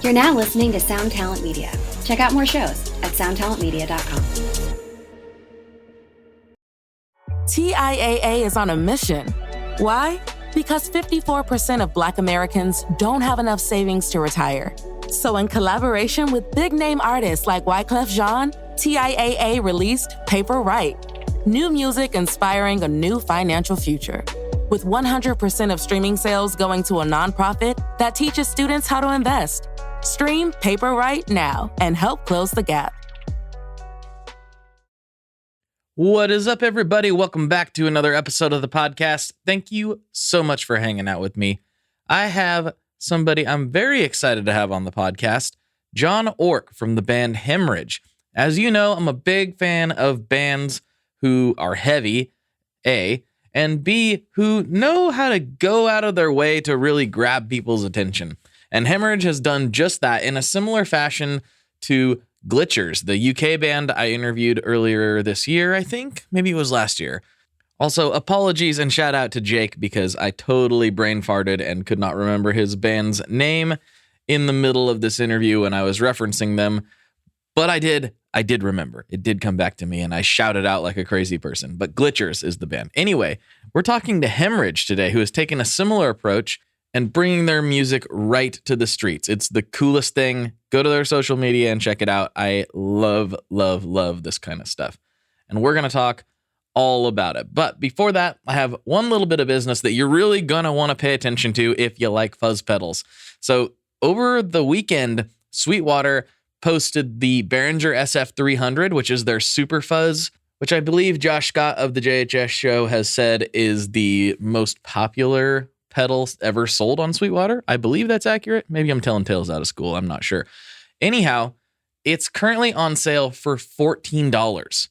You're now listening to Sound Talent Media. Check out more shows at soundtalentmedia.com. TIAA is on a mission. Why? Because 54% of Black Americans don't have enough savings to retire. So in collaboration with big-name artists like Wyclef Jean, TIAA released Paper Right, new music inspiring a new financial future. With 100% of streaming sales going to a nonprofit that teaches students how to invest. Stream Paper Right now and help close the gap. What is up, everybody? Welcome back to another episode of the podcast. Thank you so much for hanging out with me. I have somebody I'm very excited to have on the podcast, John Ork from the band Hemorage. As you know, I'm a big fan of bands who are heavy, A, and B, who know how to go out of their way to really grab people's attention. And Hemorage has done just that in a similar fashion to Glitchers, the UK band I interviewed earlier this year, I think. Maybe it was last year. Also, apologies and shout out to Jake because I totally brain farted and could not remember his band's name in the middle of this interview when I was referencing them. But I did remember. It did come back to me and I shouted out like a crazy person. But Glitchers is the band. Anyway, we're talking to Hemorage today, who has taken a similar approach and bringing their music right to the streets. It's the coolest thing. Go to their social media and check it out. I love, love, love this kind of stuff. And we're going to talk all about it. But before that, I have one little bit of business that you're really going to want to pay attention to if you like fuzz pedals. So over the weekend, Sweetwater posted the Behringer SF300, which is their super fuzz, which I believe Josh Scott of the JHS show has said is the most popular pedals ever sold on Sweetwater. I believe that's accurate. Maybe I'm telling tales out of school. I'm not sure. Anyhow, it's currently on sale for $14.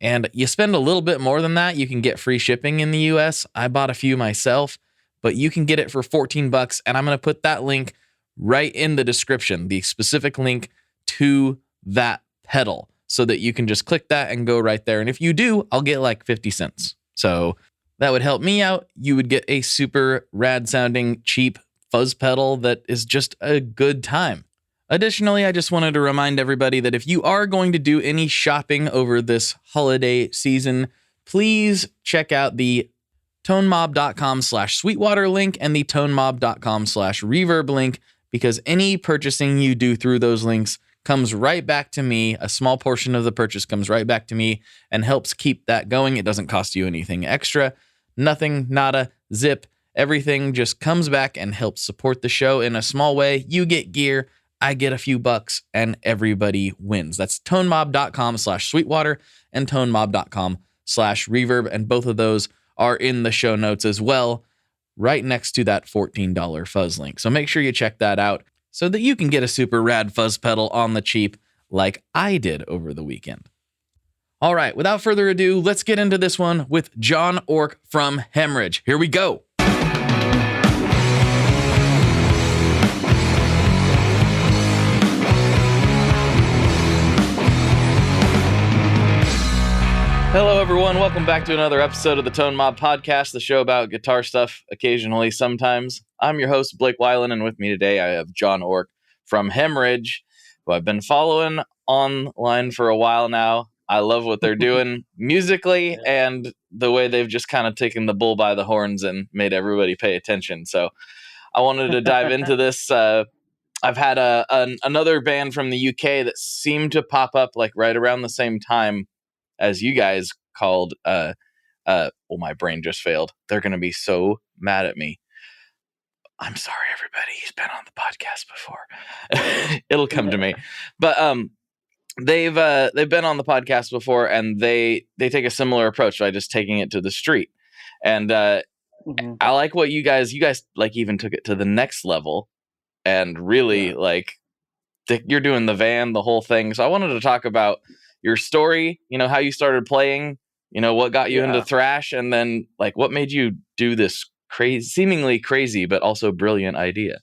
And you spend a little bit more than that, you can get free shipping in the US. I bought a few myself, but you can get it for $14. And I'm going to put that link right in the description, the specific link to that pedal, so that you can just click that and go right there. And if you do, I'll get like 50 cents. So that would help me out. You would get a super rad sounding cheap fuzz pedal that is just a good time. Additionally, I just wanted to remind everybody that if you are going to do any shopping over this holiday season, please check out the tonemob.com/sweetwater link and the tonemob.com/reverb link, because any purchasing you do through those links comes right back to me. A small portion of the purchase comes right back to me and helps keep that going. It doesn't cost you anything extra. Nothing, nada, zip. Everything just comes back and helps support the show in a small way. You get gear, I get a few bucks, and everybody wins. That's tonemob.com/sweetwater and tonemob.com/reverb. And both of those are in the show notes as well, right next to that $14 fuzz link. So make sure you check that out so that you can get a super rad fuzz pedal on the cheap like I did over the weekend. All right, without further ado, let's get into this one with John Ork from Hemorage. Here we go. Hello, everyone. Welcome back to another episode of the Tone Mob Podcast, the show about guitar stuff occasionally, sometimes. I'm your host, Blake Weiland, and with me today I have John Ork from Hemorage, who I've been following online for a while now. I love what they're doing musically and the way they've just kind of taken the bull by the horns and made everybody pay attention. So I wanted to dive into this. I've had another band from the UK that seemed to pop up like right around the same time as you guys called, well, my brain just failed. They're going to be so mad at me. I'm sorry, everybody. He's been on the podcast before. It'll come to me. But they've been on the podcast before, and they take a similar approach by just taking it to the street. And I like what you guys like even took it to the next level, and really like you're doing the van, the whole thing. So I wanted to talk about your story, how you started playing, what got you into thrash, and then like what made you do this seemingly crazy but also brilliant idea.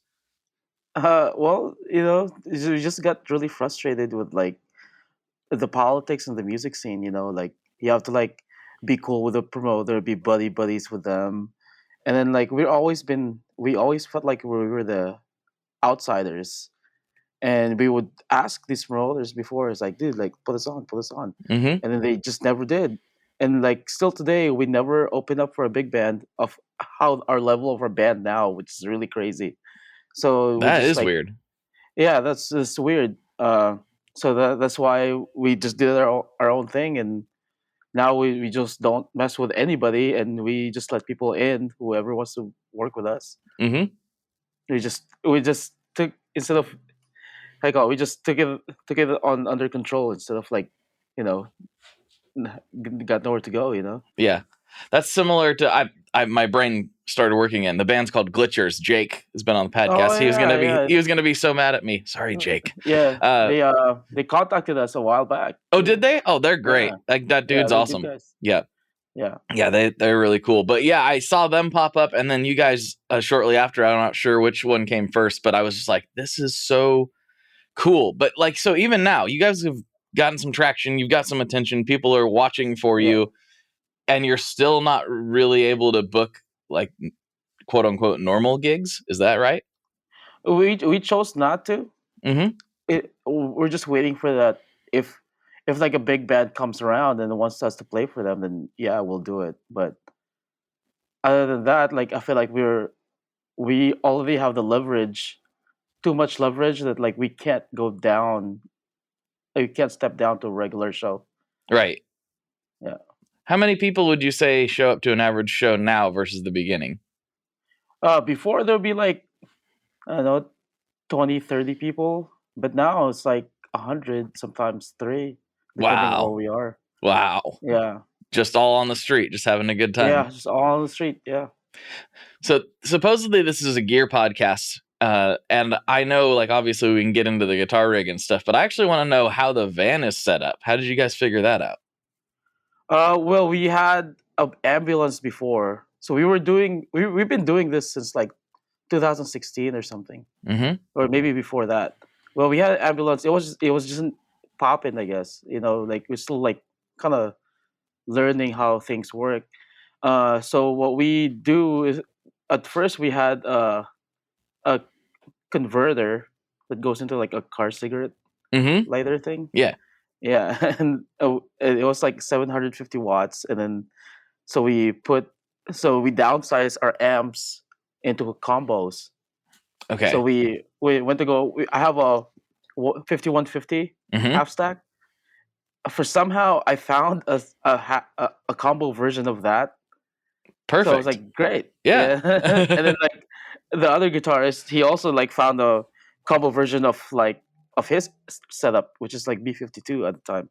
Well, we just got really frustrated with like the politics and the music scene. Like you have to like be cool with the promoter, be buddies with them, and then like we always felt like we were the outsiders, and we would ask these promoters before, it's like, dude, like put us on, put us on, Mm-hmm. and then they just never did. And like still today, we never opened up for a big band of how our level of our band now, which is really crazy. So we That just is like, weird. yeah, that's weird. So that's why we just did our own thing, and now we just don't mess with anybody, and we just let people in, whoever wants to work with us. Mm-hmm. We just took, instead of, like, oh, we just took it on under control, instead of like, you know, got nowhere to go, you know. Yeah, that's similar to my brain started working in the band's called Glitchers. Jake has been on the Oh podcast. yeah, yeah, He was gonna be so mad at me. Sorry, Jake. yeah. Uh, They contacted us a while back. oh, did they? Oh, they're great. Yeah, Like that yeah, dude's they're good awesome. guys. Yeah. Yeah. Yeah, they're really cool. But yeah, I saw them pop up, and then you guys shortly after. I'm not sure which one came first, but I was just like, this is so cool. But like, so even now, you guys have gotten some traction. You've got some attention. People are watching for Yeah. you, and you're still not really able to book like quote unquote normal gigs. Is that right? We chose not to. Mm-hmm. We're just waiting for that. If like a big band comes around and wants us to play for them, then yeah, we'll do it. But other than that, like, I feel like we already have the leverage, too much leverage, that like we can't go down. Like, we can't step down to a regular show. Right. Yeah. How many people would you say show up to an average show now versus the beginning? Before there'd be like, I don't know, 20, 30 people, but now it's like 100, sometimes three, depending on where Wow. we are. Wow. Yeah. Just all on the street, just having a good time. Yeah, just all on the street. Yeah. So supposedly this is a gear podcast. And I know, like, obviously we can get into the guitar rig and stuff, but I actually want to know how the van is set up. How did you guys figure that out? Well, we had an ambulance before, so we've been doing this since like 2016 or something, Mm-hmm. or maybe before that. Well, we had an ambulance. It was just popping, I guess. You know, like we're still like kind of learning how things work. So what we do is, at first we had a converter that goes into like a car cigarette Mm-hmm. lighter thing. Yeah. Yeah, and it was like 750 watts, and then so we downsized our amps into combos. Okay. So we went to go. I have a 5150 Mm-hmm. half stack. For somehow I found a combo version of that. Perfect. So I was like, great. Yeah. And then like the other guitarist, he also like found a combo version of his setup, which is like B52 at the time.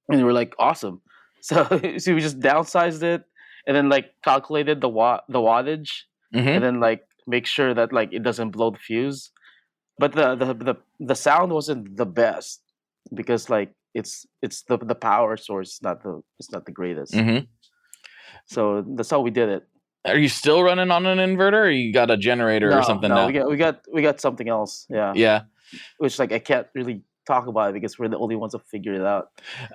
And we're like, awesome. So so we just downsized it, and then like calculated the wattage, Mm-hmm. and then like make sure that like it doesn't blow the fuse. But the sound wasn't the best, because like it's the power source, it's not the greatest. Mm-hmm. So that's how we did it. Are you still running on an inverter, or you got a generator or something now? We got something else. Yeah. Yeah. Which like I can't really talk about it because we're the only ones that figure it out.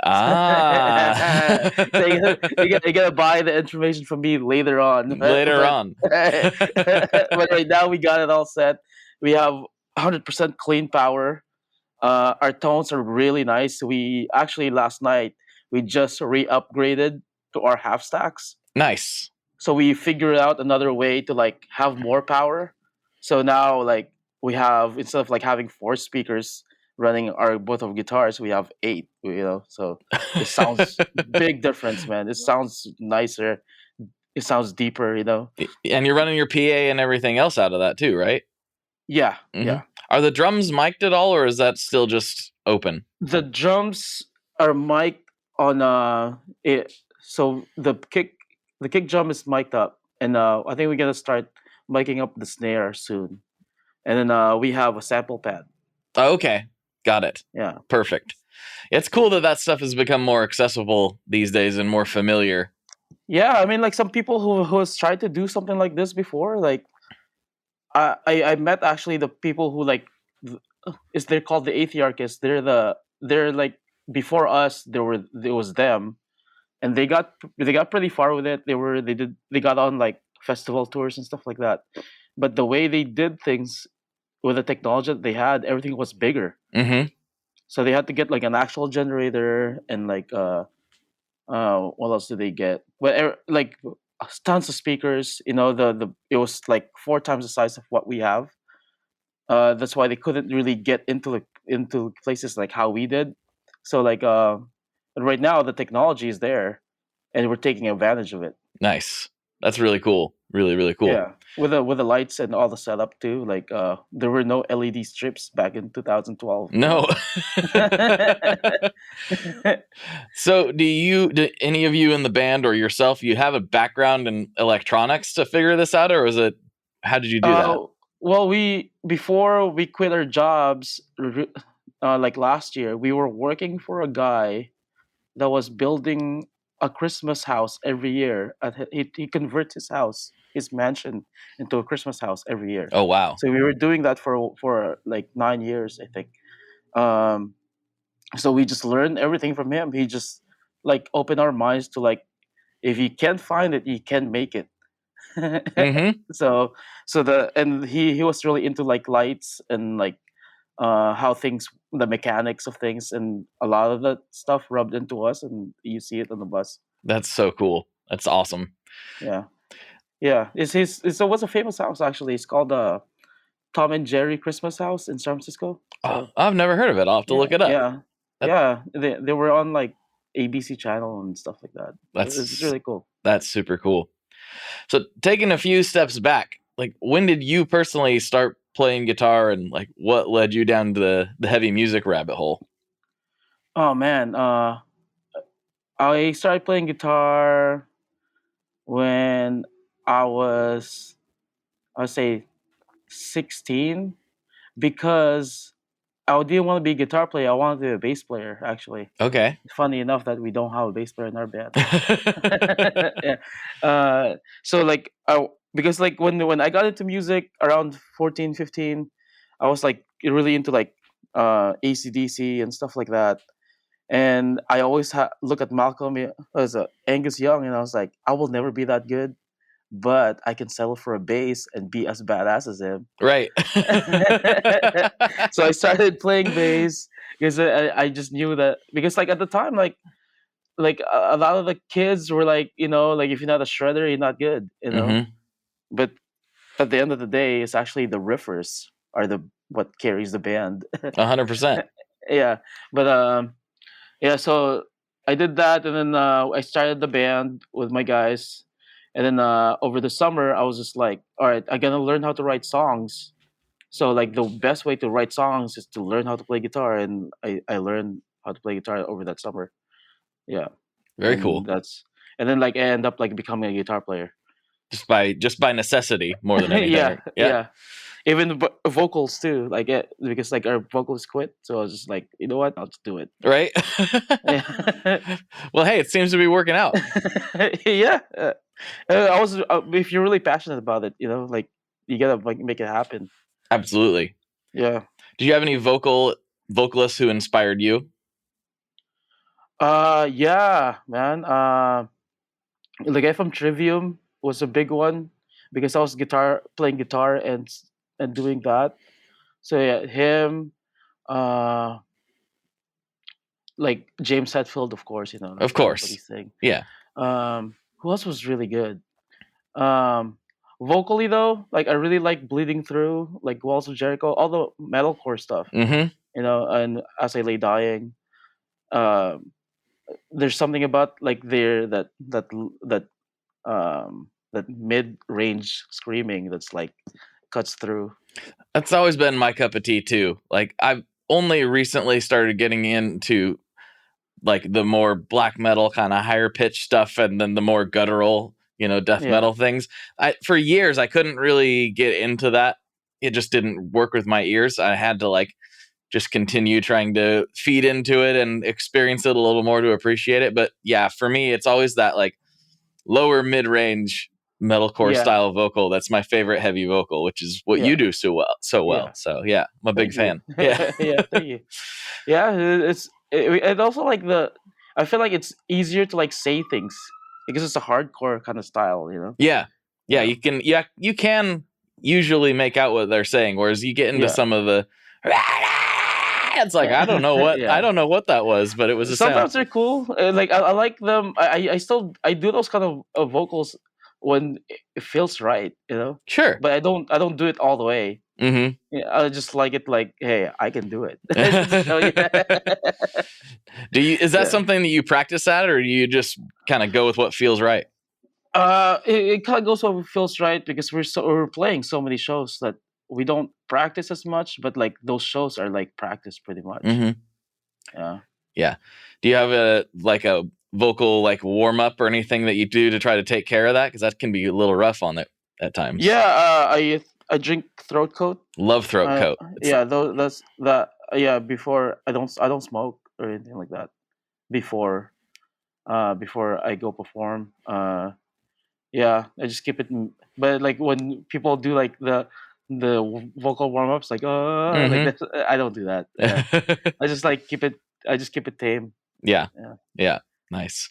Ah. So you gotta buy the information from me later on. Later on. But right now we got it all set. We have 100% clean power. Our tones are really nice. We actually last night we just re-upgraded to our half stacks. Nice. So we figured out another way to like have more power. So now like we have, instead of like having 4 speakers running both of guitars, we have 8. You know, so it sounds big difference, man. It sounds nicer. It sounds deeper. You know. And you're running your PA and everything else out of that too, right? Yeah. Mhm. Yeah. Are the drums mic'd at all, or is that still just open? The drums are mic'd on it. So the kick drum is mic'd up, and I think we're gonna start micing up the snare soon. And then we have a sample pad. Oh, okay. Got it. Yeah. Perfect. It's cool that stuff has become more accessible these days and more familiar. Yeah, I mean, like some people who has tried to do something like this before, like I met actually the people who like they're called the Athearchists. They're like, before us there was them, and they got pretty far with it. They got on like festival tours and stuff like that. But the way they did things with the technology that they had, everything was bigger. Mm-hmm. So they had to get like an actual generator and like what else did they get? Like tons of speakers. You know, the it was like 4 times the size of what we have. That's why they couldn't really get into places like how we did. So like and right now the technology is there, and we're taking advantage of it. Nice. That's really cool. Really, really cool. Yeah, with the lights and all the setup too. Like there were no LED strips back in 2012. No. So do any of you in the band or yourself, you have a background in electronics to figure this out, or was it, how did you do that? Well, before we quit our jobs, like last year, we were working for a guy that was building a Christmas house every year. He converts his mansion, into a Christmas house every year. Oh, wow. So we were doing that for like 9 years, I think. Um, so we just learned everything from him. He just like opened our minds to like, if you can't find it, you can make it. Mm-hmm. And he was really into like lights and like how things, the mechanics of things, and a lot of that stuff rubbed into us, and you see it on the bus. That's so cool. That's awesome. Yeah, yeah. So what's a famous house actually? It's called Tom and Jerry Christmas House in San Francisco. Oh, I've never heard of it. I'll have to look it up. Yeah, yeah. They were on like ABC channel and stuff like that. It's really cool. That's super cool. So taking a few steps back, like when did you personally start playing guitar, and like what led you down to the heavy music rabbit hole? Oh man, I started playing guitar when I was, I'd say, 16, because I didn't want to be a guitar player. I wanted to be a bass player, actually. Okay. Funny enough that we don't have a bass player in our band. Yeah. So like, because like when I got into music around 14, 15, I was like really into like AC/DC and stuff like that. And I always look at Malcolm as Angus Young, and I was like, I will never be that good, but I can settle for a bass and be as badass as him. Right. So I started playing bass because I just knew that, because like at the time, like a lot of the kids were like, like if you're not a shredder, you're not good, Mm-hmm. But at the end of the day, it's actually the riffers are the what carries the band. 100%. Yeah, but yeah, so I did that, and then I started the band with my guys, and then over the summer, I was just like, all right, I'm gonna learn how to write songs. So like the best way to write songs is to learn how to play guitar, and I learned how to play guitar over that summer. Yeah, Very cool. And then like I end up like becoming a guitar player. Just by necessity more than anything. Yeah. Even vocals too, like because like our vocals quit, so I was just like, you know what, I'll just do it. Right. Well, hey, it seems to be working out. Yeah, if you're really passionate about it, like you gotta like make it happen. Absolutely. Yeah. Do you have any vocalists who inspired you? Yeah, man. The guy from Trivium was a big one, because I was playing guitar and doing that. So yeah, him, uh, like James Hetfield, of course, Of course. Thing. Yeah. Who else was really good? Vocally though, like I really like Bleeding Through, like Walls of Jericho, all the metalcore stuff. Mm-hmm. And As I Lay Dying. There's something about like that mid-range screaming that's like cuts through. That's always been my cup of tea too. Like I've only recently started getting into like the more black metal kind of higher pitch stuff, and then the more guttural, death metal things. For years I couldn't really get into that. It just didn't work with my ears. I had to like just continue trying to feed into it and experience it a little more to appreciate it. But yeah, for me, it's always that like lower mid-range metalcore style vocal. That's my favorite heavy vocal, which is what you do so well. Yeah. So yeah, I'm a big fan. Yeah. Yeah, thank you. Yeah, it also like I feel like it's easier to like say things because it's a hardcore kind of style, Yeah. You can usually make out what they're saying, whereas you get into Yeah. some of the it's like I don't know Yeah. what that was, but it was a Sometimes sound. they're cool. Like I like them. I still I do those kind of vocals when it feels right, you know. Sure. But I don't do it all the way. Mm-hmm. Yeah, I just like it. Like, hey, I can do it. So Is that yeah. something that you practice at, or do you just kind of go with what feels right? It kind of goes where it feels right because we're playing so many shows that we don't practice as much, but like those shows are like practice pretty much. Mm-hmm. Yeah. Yeah. Do you have a vocal like warm up or anything that you do to try to take care of that? Because that can be a little rough on it at times. Yeah. I drink throat coat. Love throat coat. Yeah. That's that. Yeah. Before I don't smoke or anything like that. Before before I go perform. Yeah, I just keep it. But like when people do like the vocal warm ups, like like Mhm. that, I don't do that. Yeah. I just like keep it. I just keep it tame. Yeah. Yeah. Yeah. Nice.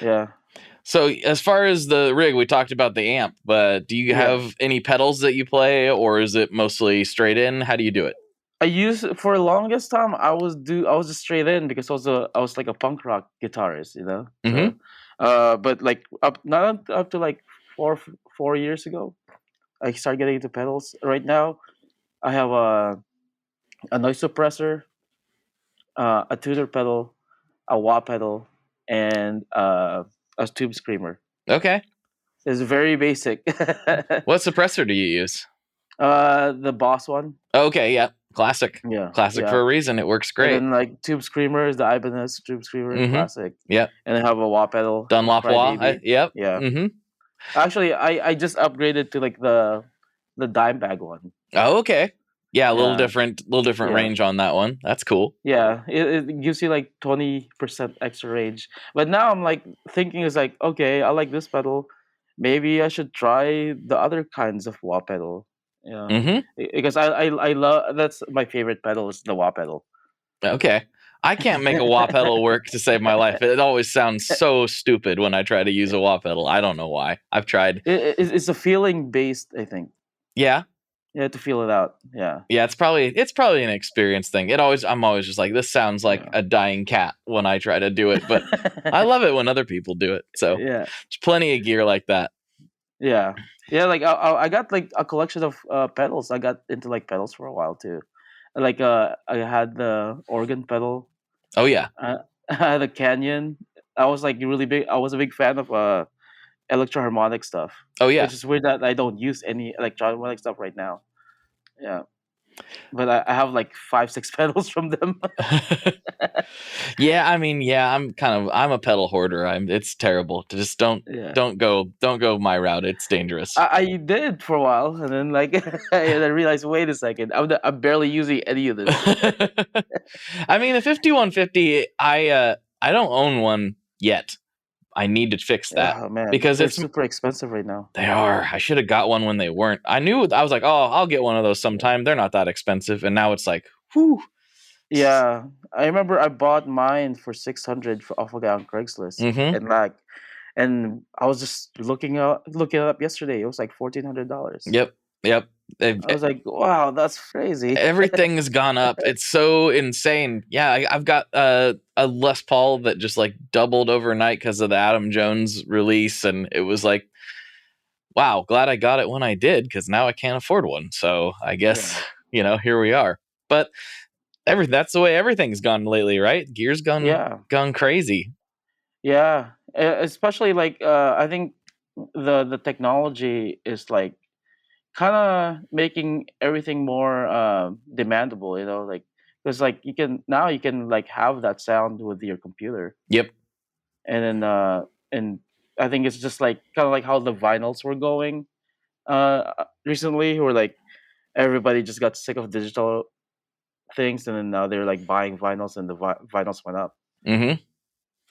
Yeah. So as far as the rig, we talked about the amp, but do you Yeah. have any pedals that you play, or is it mostly straight in? How do you do it? I used for the longest time. I was just straight in because I was like a punk rock guitarist, you know. So, Mhm. but like not up to like 4 years ago, I started getting into pedals. Right now, I have a noise suppressor, a tuner pedal, a wah pedal, and a tube screamer. Okay. It's very basic. What suppressor do you use? The Boss one. Okay. Yeah. Classic. Yeah, Classic for yeah. a reason. It works And great. then like tube screamers, the Ibanez tube screamer, Mhm. classic. Yep. And I have a wah pedal, Dunlop wah. Crybaby. Yep. Yeah. Mhm. Actually, I just upgraded to like the dime bag one. Oh, okay. Yeah, a little Yeah, different yeah, range on that one. That's cool. yeah. It gives you like 20% extra range. But now I'm like thinking is like, okay, I like this pedal. Maybe I should try the other kinds of wah pedal. Yeah, Mhm. because I love that's my favorite pedal is the wah pedal. Okay. I can't make a wah pedal work to save my life. It always sounds so stupid when I try to use a wah pedal. I don't know why. I've tried. It's a feeling based, I think. Yeah. You have to feel it out. Yeah. Yeah, it's probably an experience thing. I'm always just like, this sounds like Yeah. a dying cat when I try to do it, but I love it when other people do it. So Yeah. there's plenty of gear like that. Yeah. Yeah. Like I got like a collection of pedals. I got into like pedals for a while too. Like I had the organ pedal. Oh yeah. I had a Canyon. I was like really big. I was a big fan of electroharmonic stuff. Oh yeah. Which is weird that I don't use any electroharmonic stuff right now. Yeah. But I have like 5-6 pedals from them. Yeah, I mean, yeah, I'm a pedal hoarder. It's terrible. Just Yeah. don't go my route. It's dangerous. I did for a while, and then like and I realized, wait a second, I'm barely using any of this. I mean, the 5150, I don't own one yet. I need to fix that Oh man, because they're it's super expensive right now. they are. I should have got one when they weren't. I was like, oh, I'll get one of those sometime. They're not that expensive, and now it's like, whew. Yeah, I remember I bought mine for 600 off a guy on Craigslist, Mhm. and I was just looking it up yesterday. It was like $1,400. Yep. I was like, wow, that's crazy. Everything's gone up. It's so insane. Yeah, I've got a Les Paul that just like doubled overnight because of the Adam Jones release, and it was like, wow, glad I got it when I did because now I can't afford one. So I guess here we are. But that's the way everything's gone lately, right? Gear's Yeah, gone crazy. yeah. Especially like I think the technology is like kind of making everything more demandable, you know, like because like you can like have that sound with your computer, Yep. and then and I think it's just like kind of like how the vinyls were going recently, where like everybody just got sick of digital things, and then now they're like buying vinyls, and the vinyls went up. Mm-hmm.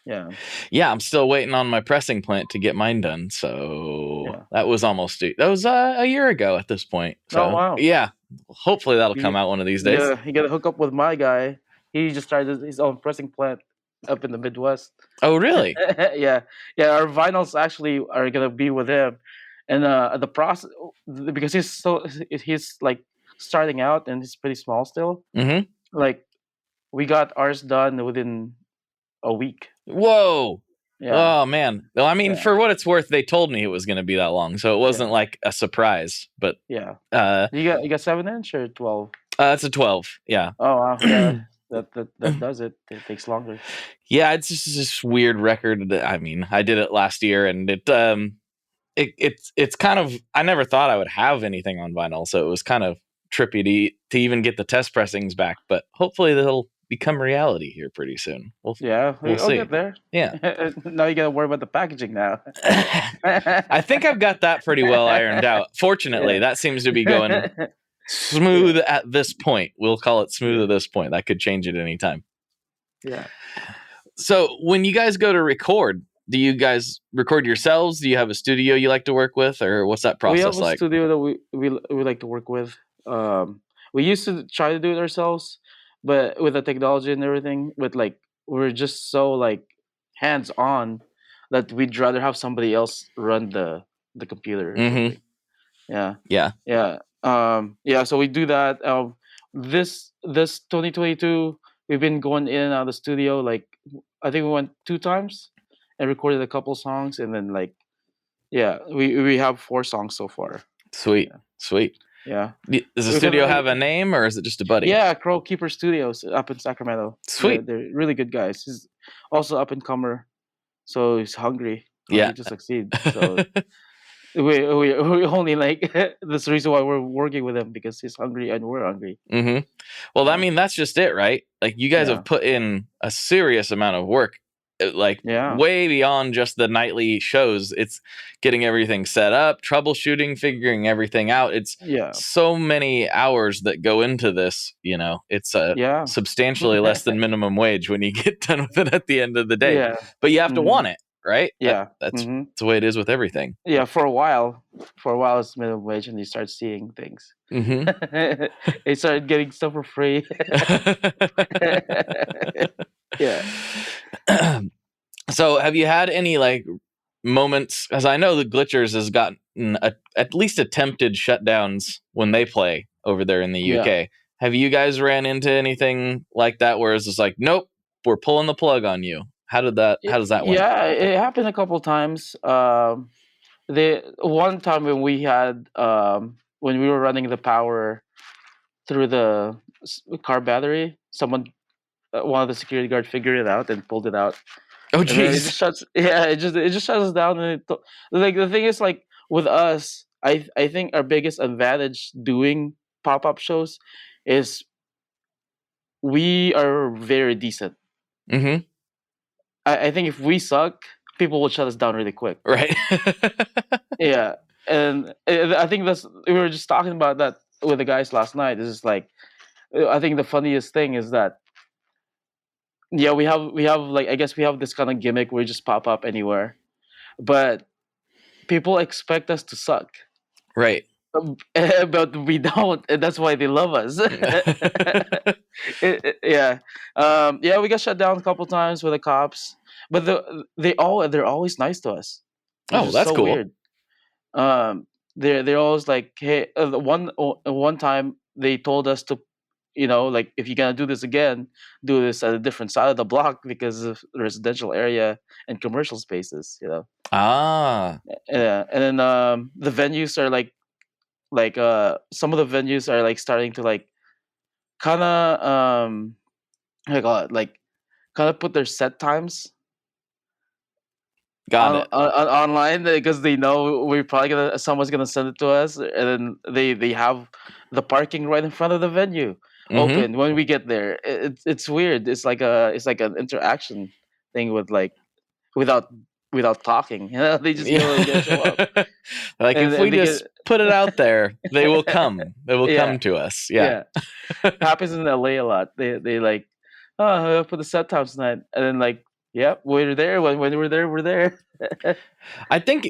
Yeah, Yeah, I'm still waiting on my pressing plant to get mine done. So yeah. that was a year ago at this point. So Oh wow. yeah, hopefully that'll come You, out one of these days. you gotta hook up with my guy. He just started his own pressing plant up in the Midwest. Oh really? Yeah, yeah. Our vinyls actually are gonna be with him, And the process, because he's like starting out and he's pretty small still. Mm-hmm. Like we got ours done within a week. Whoa. Yeah, Oh man. Well, I mean, yeah, for what it's worth, they told me it was going to be that long, so it wasn't yeah, like a surprise. But yeah. uh, You got 7 inch or 12? it's a 12. Yeah. Oh wow, yeah. That does it. It takes longer. Yeah, it's just this weird record. I mean, I did it last year, and it's kind of, I never thought I would have anything on vinyl, so it was kind of trippy to even get the test pressings back. But hopefully, they'll become reality here pretty soon. Yeah, We'll I'll see. get there. Yeah. Now you gotta worry about the packaging now. I think I've got that pretty well ironed out. Fortunately, Yeah. that seems to be going smooth at this point. We'll call it smooth at this point. That could change at any time. Yeah. So when you guys go to record, do you guys record yourselves? Do you have a studio you like to work with, or what's that We have process a like? studio that we like to work with. We used to try to do it ourselves, but with the technology and everything, but like we're just so like hands on that we'd rather have somebody else run the computer or Mm-hmm. something. Yeah. Yeah. Yeah. Yeah, so we do that. This 2022 we've been going in and out of the studio like I think we went 2 times and recorded a couple songs and then like yeah, we have 4 songs so far. Sweet. Yeah. Sweet. Yeah. Does the We studio kinda have a name, or is it just a buddy? yeah, Crow Keeper Studios up in Sacramento. Sweet. They're really good guys. He's also up and comer, so he's hungry Yeah. to succeed. So we only like that's the reason why we're working with him because he's hungry and we're hungry. Mm-hmm. Well, I Yeah. mean, that's just it, right? Like, you guys Yeah. have put in a serious amount of work, like Yeah. way beyond just the nightly shows. It's getting everything set up, troubleshooting, figuring everything out. It's Yeah. so many hours that go into this. It's Yeah. substantially less than minimum wage when you get done with it at the end of the day. Yeah. But you have to Mhm. want it, right? Yeah. That's Mhm. the way it is with everything. Yeah, for a while it's minimum wage and you start seeing things. Mm-hmm. They started getting stuff for free. Yeah. So have you had any like moments, as I know the Glitchers has gotten at least attempted shutdowns when they play over there in the Yeah. UK. Have you guys ran into anything like that where it's just like, nope, we're pulling the plug on you? How does that work? Yeah, it happened a couple times. The one time when we had when we were running the power through the car battery, one of the security guard figured it out and pulled it out. Oh And then it jeez. just shuts. Yeah, it just shuts us down. And like the thing is, like with us, I think our biggest advantage doing pop up shows is we are very decent. Mm-hmm. I think if we suck, people will shut us down really quick. Right. Yeah, and I think we were just talking about that with the guys last night. It's just like I think the funniest thing is that yeah, we have like I guess we have this kind of gimmick where we just pop up anywhere, but people expect us to suck. Right. But we don't, and that's why they love us. Yeah, yeah, we got shut down a couple times with the cops, but they're always nice to us. Which Oh, is that's so cool. weird. They're always like, hey, the one time they told us to, like if you're gonna do this again, do this at a different side of the block because of the residential area and commercial spaces. Ah. Yeah, and then the venues are like some of the venues are like starting to like kind of how do I call it, like kind of put their set times Got it. online because they know we're probably someone's gonna send it to us, and then they have the parking right in front of the venue Mm-hmm. open when we get there. It's weird. It's like an interaction thing with like without talking. They just go and they show up. Like And if we they just put it out there, they will come. They will Yeah. come to us. Yeah. Happens in LA a lot. They like, oh, put the set times tonight, and then like, yep, we're there. When we're there, we're there. I think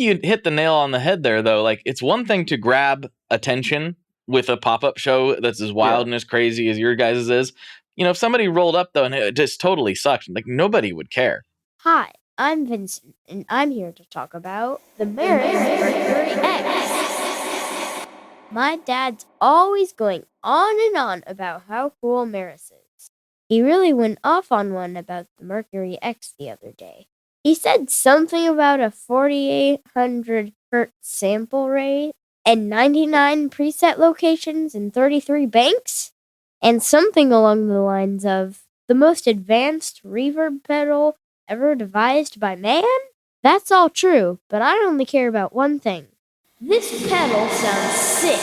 you hit the nail on the head there, though. Like, it's one thing to grab attention with a pop-up show that's as wild and as crazy as your guys' is. If somebody rolled up though and it just totally sucked, like nobody would care. Hi, I'm Vincent, and I'm here to talk about the Maris Mercury X. My dad's always going on about how cool Maris is. He really went off on one about the Mercury X the other day. He said something about a 4800 hertz sample rate and 99 preset locations and 33 banks, and something along the lines of the most advanced reverb pedal ever devised by man? That's all true, but I only care about one thing. This pedal sounds sick.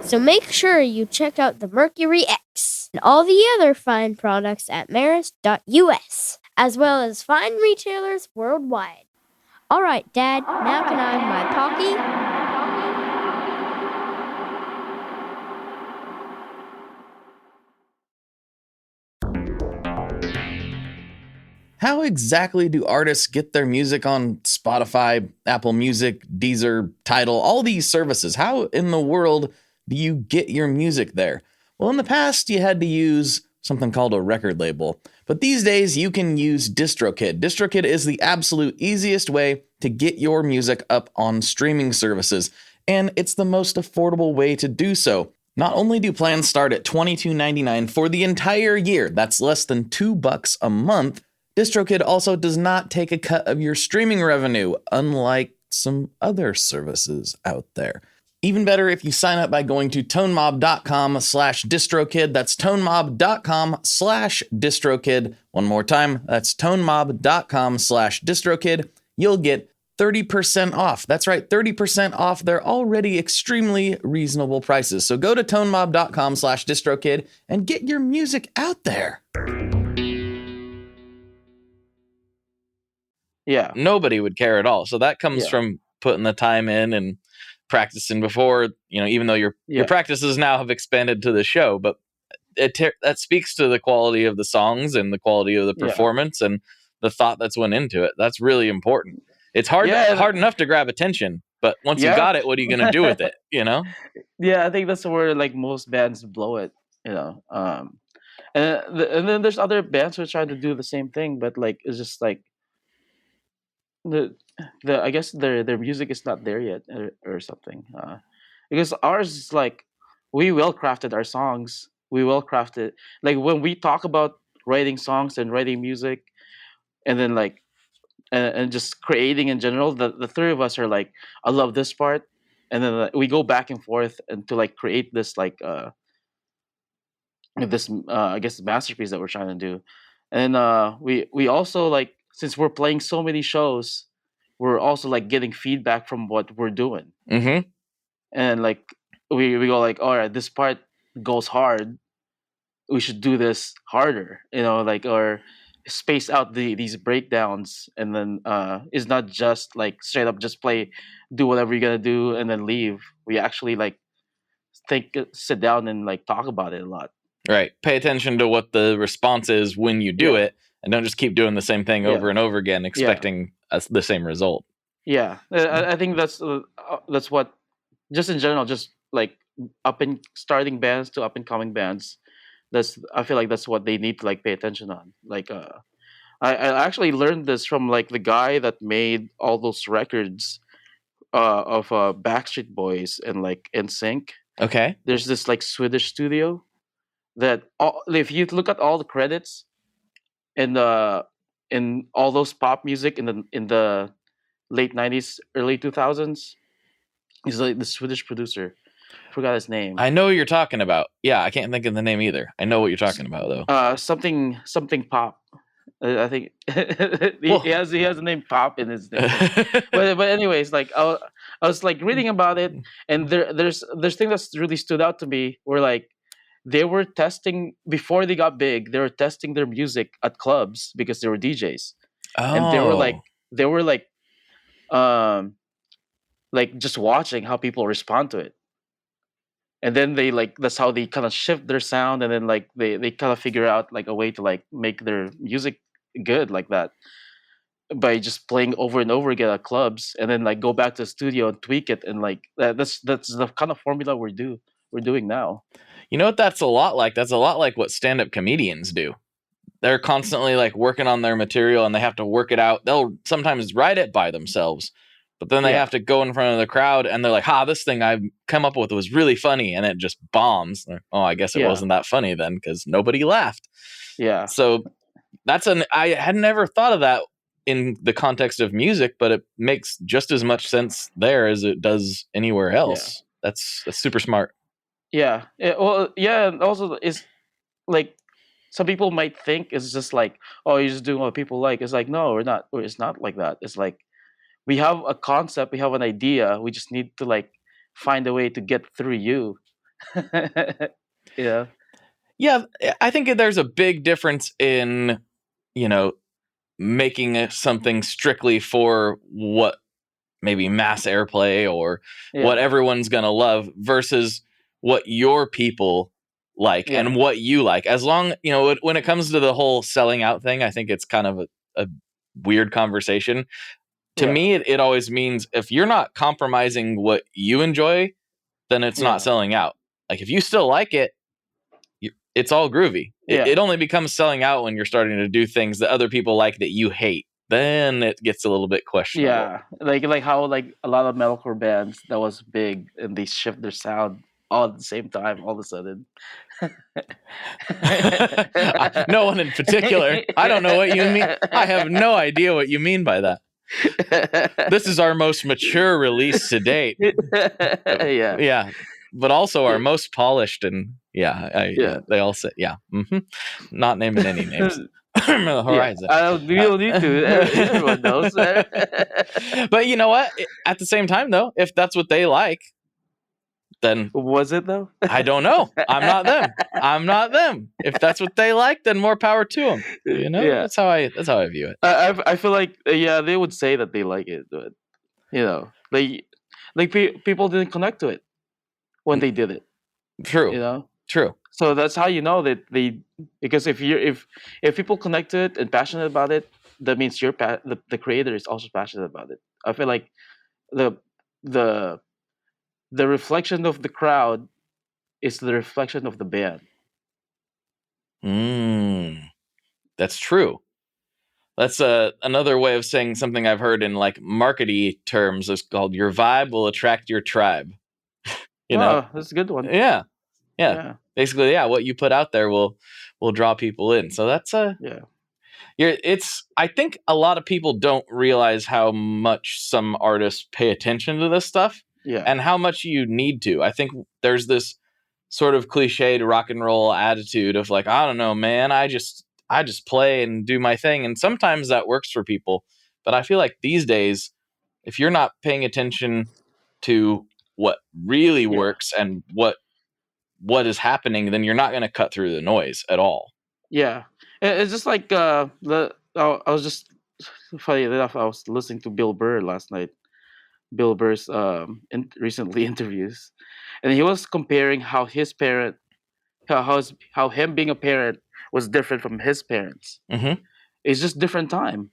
So make sure you check out the Mercury X and all the other fine products at maris.us, as well as fine retailers worldwide. All right, Dad, now can I have my Pocky? How exactly do artists get their music on Spotify, Apple Music, Deezer, Tidal, all these services? How in the world do you get your music there? Well, in the past, you had to use something called a record label. But these days, you can use DistroKid. DistroKid is the absolute easiest way to get your music up on streaming services. And it's the most affordable way to do so. Not only do plans start at $22.99 for the entire year, that's less than $2 a month, DistroKid also does not take a cut of your streaming revenue, unlike some other services out there. Even better if you sign up by going to tonemob.com/distrokid. That's tonemob.com/distrokid. One more time, that's tonemob.com/distrokid. You'll get 30% off. That's right, 30% off their already extremely reasonable prices. So go to tonemob.com/distrokid and get your music out there. Yeah. Nobody would care at all. So that comes Yeah. from putting the time in and practicing before, even though your practices now have expanded to the show, but that speaks to the quality of the songs and the quality of the performance and the thought that's went into it. That's really important. It's hard enough to grab attention, but once you got it, what are you going to do with it? Yeah, I think that's where like most bands blow it, and then there's other bands who are trying to do the same thing, but like it's just like the I guess their music is not there yet, or something. Because ours is like we well crafted our songs. We well crafted, like when we talk about writing songs and writing music, and then like and just creating in general. The three of us are like, I love this part, and then we go back and forth and to like create this like this I guess masterpiece that we're trying to do. And we also like, since we're playing so many shows, we're also like getting feedback from what we're doing. Mm-hmm. And like we go like, all right, this part goes hard, we should do this harder, like, or space out these breakdowns, and then it's not just like straight up just play, do whatever you're gonna do and then leave. We actually like sit down and like talk about it a lot. Right. Pay attention to what the response is when you do it, and don't just keep doing the same thing over and over again, expecting the same result. Yeah, I think that's what, just in general, just like up and starting bands to up and coming bands. I feel like that's what they need to like pay attention on. Like, I actually learned this from like the guy that made all those records of Backstreet Boys and like NSYNC. Okay. There's this like Swedish studio that if you look at all the credits in all those pop music in the late 90s, early 2000s, he's like the Swedish producer. Forgot his name. I know what you're talking about. Yeah, I can't think of the name either. I know what you're talking about though. Something pop. I think he has the name Pop in his name. but anyways, like I was like reading about it, and there's thing that's really stood out to me, where like they were testing before they got big. They were testing their music at clubs because they were DJs, and they were like just watching how people respond to it. And then they like, that's how they kind of shift their sound, and then like they kind of figure out like a way to like make their music good like that, by just playing over and over again at clubs, and then like go back to the studio and tweak it, and like that's the kind of formula we're doing now. You know what that's a lot like? That's a lot like what stand-up comedians do. they're constantly like working on their material and they have to work it out. They'll sometimes write it by themselves, but then they have to go in front of the crowd and they're like, this thing I've come up with was really funny, and it just bombs. Oh, I guess it wasn't that funny then because nobody laughed. Yeah. So I had never thought of that in the context of music, but it makes just as much sense there as it does anywhere else. That's super smart. Yeah. And also it's like some people might think it's just like, oh, you're just doing what people like. It's like, no, we're not. It's not like that. It's like we have a concept, we have an idea. We just need to like find a way to get through you. Yeah. Yeah, I think there's a big difference in, making something strictly for what maybe mass airplay or what everyone's going to love versus what your people like and what you like. As long, when it comes to the whole selling out thing, I think it's kind of a weird conversation. To me, it always means if you're not compromising what you enjoy, then it's not selling out. Like if you still like it, it's all groovy. It only becomes selling out when you're starting to do things that other people like that you hate. Then it gets a little bit questionable. Yeah, like how like a lot of metalcore bands that was big and they shift their sound all at the same time all of a sudden. No one in particular. I don't know what you mean. I have no idea what you mean by that. This is our most mature release to date. Yeah. But also our most polished and they all say not naming any names. The Horizon. We don't need to. Everyone knows. But you know what? At the same time, though, if that's what they like, then was it though? I don't know. I'm not them. If that's what they like, then more power to them. That's how I view it. I feel like they would say that they like it, but people didn't connect to it when they did it. True. True. So that's how you know that because if people connect to it and passionate about it, that means the creator is also passionate about it. I feel like the reflection of the crowd is the reflection of the band. That's true. That's another way of saying something I've heard in like marketing terms. Is called your vibe will attract your tribe. That's a good one. Yeah. Basically, what you put out there will draw people in. So that's I think a lot of people don't realize how much some artists pay attention to this stuff. And how much you need to. I think there's this sort of cliched rock and roll attitude of like, I don't know, man, I just play and do my thing. And sometimes that works for people. But I feel like these days, if you're not paying attention to what really works and what is happening, then you're not going to cut through the noise at all. Yeah. It's just like I was just funny enough, I was listening to Bill Burr last night. Bill Burr's recently interviews, and he was comparing how his parent, how him being a parent was different from his parents. Mm-hmm. It's just different time.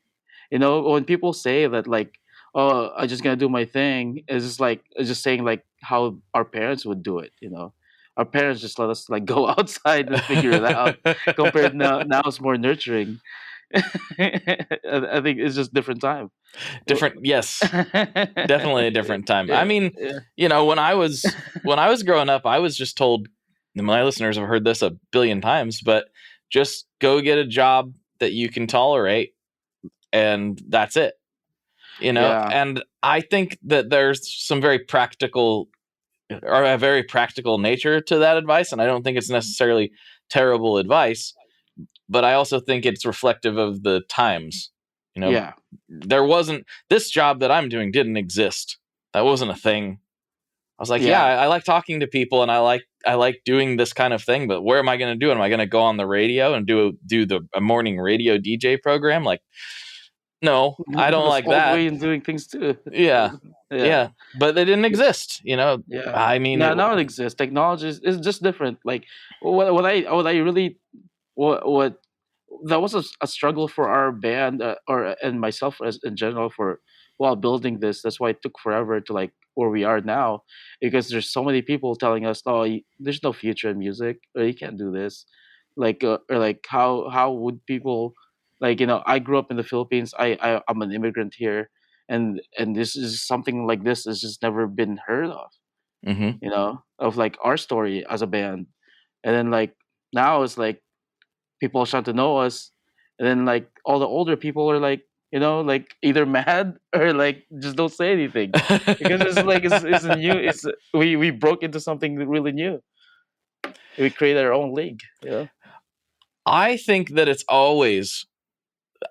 When people say that like, oh, I'm just gonna do my thing, it's just saying like how our parents would do it. Our parents just let us like go outside and figure it out. Compared now it's more nurturing. I think it's just different time. Yes, definitely a different time. I mean, when I was growing up, I was just told, and my listeners have heard this a billion times, but just go get a job that you can tolerate, and that's it. And I think that there's some very practical or a very practical nature to that advice, and I don't think it's necessarily terrible advice. But I also think it's reflective of the times. There wasn't this job that I'm doing didn't exist. That wasn't a thing. I was like, I like talking to people and I like doing this kind of thing, but where am I going to do it? Am I going to go on the radio and do a morning radio DJ program? Like, no, I don't like that. Way in doing things too. Yeah. But they didn't exist, I mean, now it exists. Technology is just different. Like what I really what that was a struggle for our band and myself as in general while building this. That's why it took forever to like where we are now, because there's so many people telling us, "Oh, there's no future in music. Or you can't do this." or like how would people, like, I grew up in the Philippines. I'm an immigrant here, and this is something like this has just never been heard of, Mm-hmm. of like our story as a band. And then like now it's like people are starting to know us, and then like all the older people are like, like either mad or like just don't say anything because it's like it's a new, it's we broke into something really new. We created our own league. I think that it's always,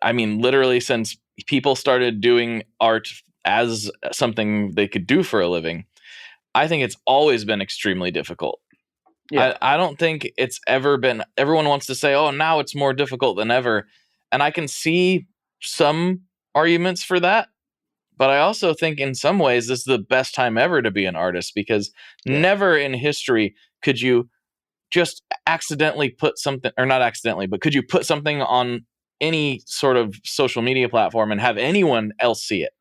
I mean, literally since people started doing art as something they could do for a living, I think it's always been extremely difficult. Yeah. I don't think it's ever been, everyone wants to say, oh, now it's more difficult than ever. And I can see some arguments for that. But I also think in some ways this is the best time ever to be an artist, because Yeah. never in history could you just accidentally put something, or not accidentally, but could you put something on any sort of social media platform and have anyone else see it?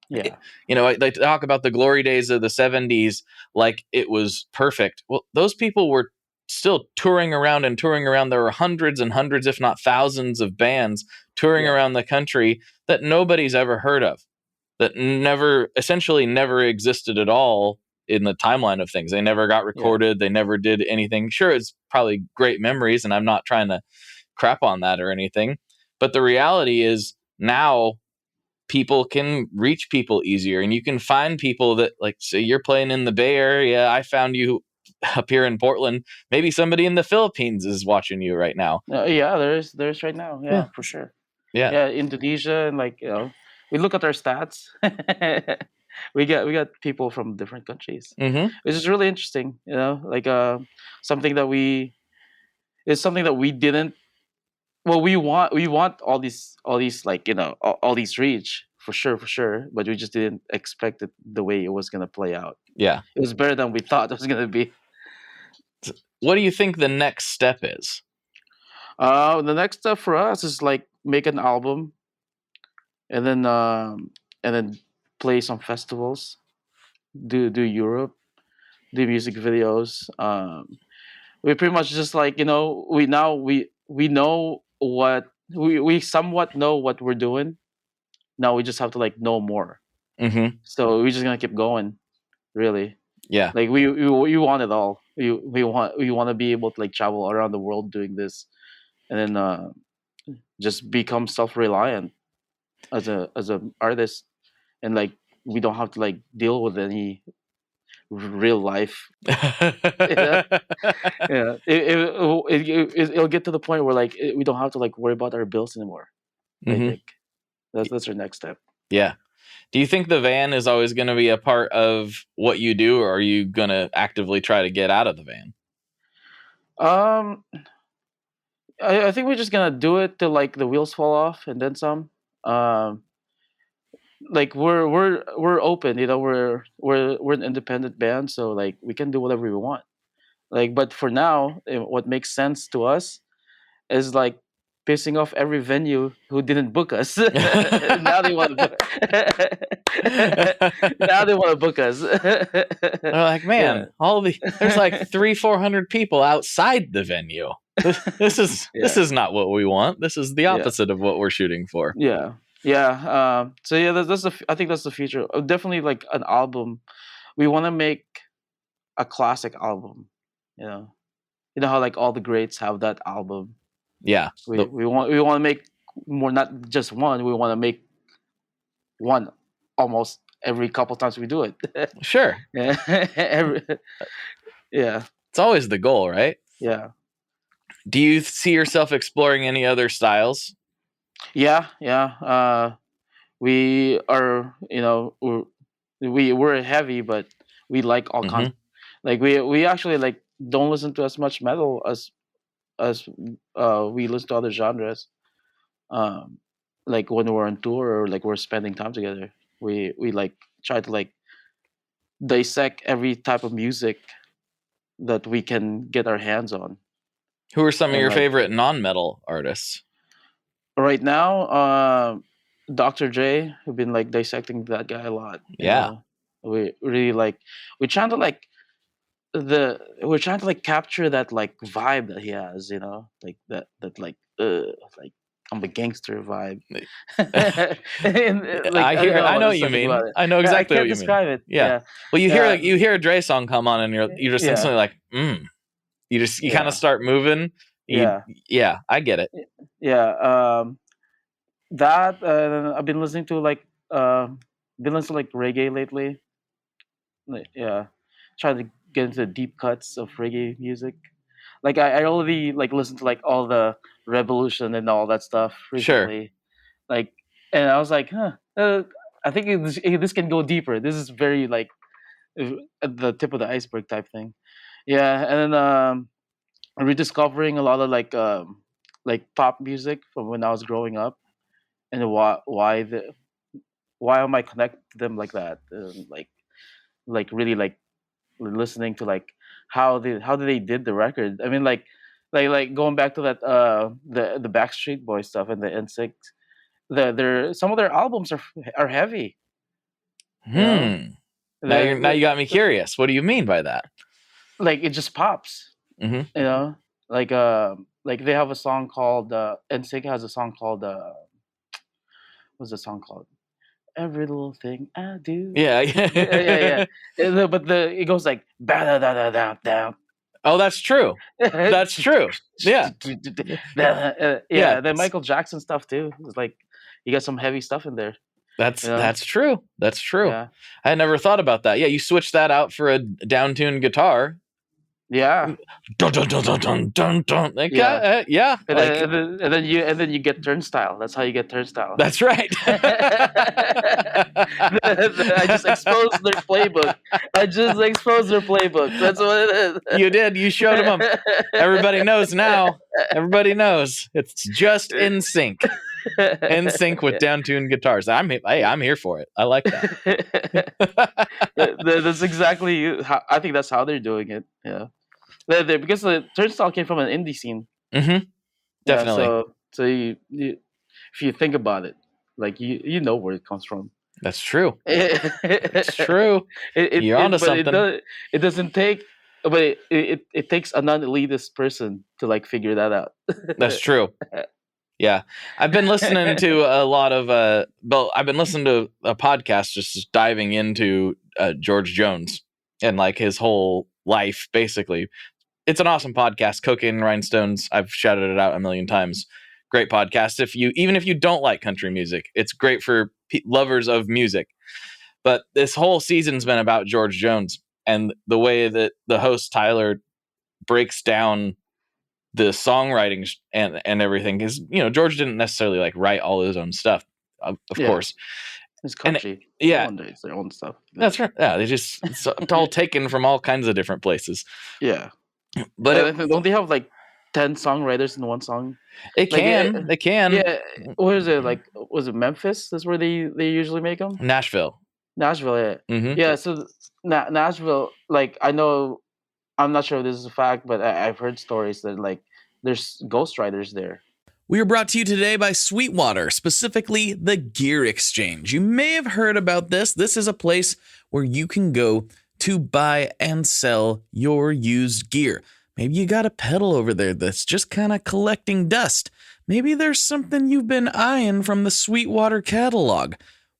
Yeah. They talk about the glory days of the 70s like it was perfect. Well, those people were still touring around and touring around. There were hundreds and hundreds, if not thousands, of bands touring Yeah. around the country that nobody's ever heard of, that essentially never existed at all in the timeline of things. They never got Yeah. recorded. They never did anything. Sure, it's probably great memories, and I'm not trying to crap on that or anything. But the reality is now people can reach people easier, and you can find people that, like, say you're playing in the Bay Area. I found you up here in Portland. Maybe somebody in the Philippines is watching you right now. Yeah, there's right now. Yeah, Yeah. for sure. Yeah. Yeah, Indonesia, and like, we look at our stats. we got people from different countries, Mm-hmm. which is really interesting. Like something that we it's something that we didn't. Well, we want all these like, all these reach for sure, but we just didn't expect it the way it was gonna play out. Yeah. It was better than we thought it was gonna be. What do you think the next step is? The next step for us is like make an album, and then play some festivals, do Europe, do music videos. We pretty much just like, we know what we somewhat know what we're doing. Now we just have to like know more. Mm-hmm. So we're just gonna keep going. Really, Yeah. like we want it all. We want to be able to like travel around the world doing this, and then just become self-reliant as a artist, and like we don't have to like deal with any real life. Yeah, yeah. It'll get to the point where like we don't have to like worry about our bills anymore. I Mhm. think that's our next step. Yeah. Do you think the van is always going to be a part of what you do, or are you going to actively try to get out of the van? Um, I think we're just gonna do it till like the wheels fall off and then some. Um, like we're open, we're an independent band, so like we can do whatever we want. Like, but for now, what makes sense to us is like pissing off every venue who didn't book us. Now they want to book. Now they want to book us. They're like, Yeah. man, there's like 300-400 people outside the venue. This Yeah. is not what we want. This is the Yeah. opposite of what we're shooting for. Yeah. So yeah, I think that's the future. Definitely like an album. We want to make a classic album. You know how like all the greats have that album. Yeah. We want to make more, not just one. We want to make one almost every couple times we do it. Sure. Yeah. Yeah. It's always the goal, right? Yeah. Do you see yourself exploring any other styles? Yeah. We are, we're heavy, but we like all kinds. Like we actually like don't listen to as much metal as we listen to other genres. Like when we're on tour or like we're spending time together, we like try to like dissect every type of music that we can get our hands on. Who are some of And your like favorite non-metal artists? right now, Dr. J, we've been like dissecting that guy a lot. Yeah. We really like, we trying to like we're trying to like capture that like vibe that he has, like that like I'm a gangster vibe. And, like I I don't hear. know I about know the what you something mean. about it. I know I exactly what can't you mean. describe it. Yeah. Yeah, Well, yeah, you hear a Dre song come on, and you just yeah, instantly like, you kind of yeah, start moving. yeah, Yeah, I get it. yeah. That I've been listening to like reggae lately. Yeah, trying to get into the deep cuts of reggae music. Like I already like listened to like all the Revolution and all that stuff Sure. recently. Like, and I was like, I think this can go deeper. This is very like at the tip of the iceberg type thing. Yeah, and then rediscovering a lot of like pop music from when I was growing up, and why am I connected to them like that? Like really like listening to like how they did the record. I mean like going back to that the Backstreet Boys stuff and the N6. Their some of their albums are heavy. You know, Now you got me the curious. What do you mean by that? like it just pops. Mm-hmm. You know, like they have a song called NSYNC has a song called what's the song called? Every little thing I do. Yeah. Yeah. But it goes like da da da da da. Oh, that's true. That's true. Yeah. Yeah. Then Michael Jackson stuff too. It's like you got some heavy stuff in there. That's You know? that's true. That's true. Yeah. I had never thought about that. Yeah, you switched that out for a down-tuned guitar. Yeah. Dun, dun, dun, dun, dun, dun, dun. Like, Yeah. yeah. And, Like, then you get Turnstile. That's how you get Turnstile. that's right. I just exposed their playbook. That's what it is. You did. You showed them. Everybody knows now. Everybody knows. It's just in sync. In sync with down-tuned guitars. I'm here for it. I like that. That's exactly how I think that's how they're doing it. Yeah, because the Turnstile came from an indie scene. Mm-hmm. Definitely. Yeah, so you if you think about it, like you know where it comes from. That's true. It's true. You're onto something. It doesn't take, but it takes a non-elitist person to like figure that out. That's true. Yeah, I've been listening to a lot of I've been listening to a podcast just diving into George Jones and like his whole life. Basically, it's an awesome podcast. Cocaine and Rhinestones. I've shouted it out a million times. Great podcast. Even if you don't like country music, it's great for lovers of music. But this whole season's been about George Jones and the way that the host Tyler breaks down the songwriting and everything, because George didn't necessarily like write all his own stuff, of course. It's country. It's their own stuff. That's right. Yeah, it's all taken from all kinds of different places. Yeah, but don't they have like 10 songwriters in one song? They can. Yeah. Where is it? Like, was it Memphis? That's where they usually make them. Nashville. Yeah. Mm-hmm. Yeah. So Nashville, like I know. I'm not sure if this is a fact, but I've heard stories that like there's ghostwriters there. We are brought to you today by Sweetwater, specifically the Gear Exchange. You may have heard about this. This is a place where you can go to buy and sell your used gear. Maybe you got a pedal over there that's just kind of collecting dust. Maybe there's something you've been eyeing from the Sweetwater catalog.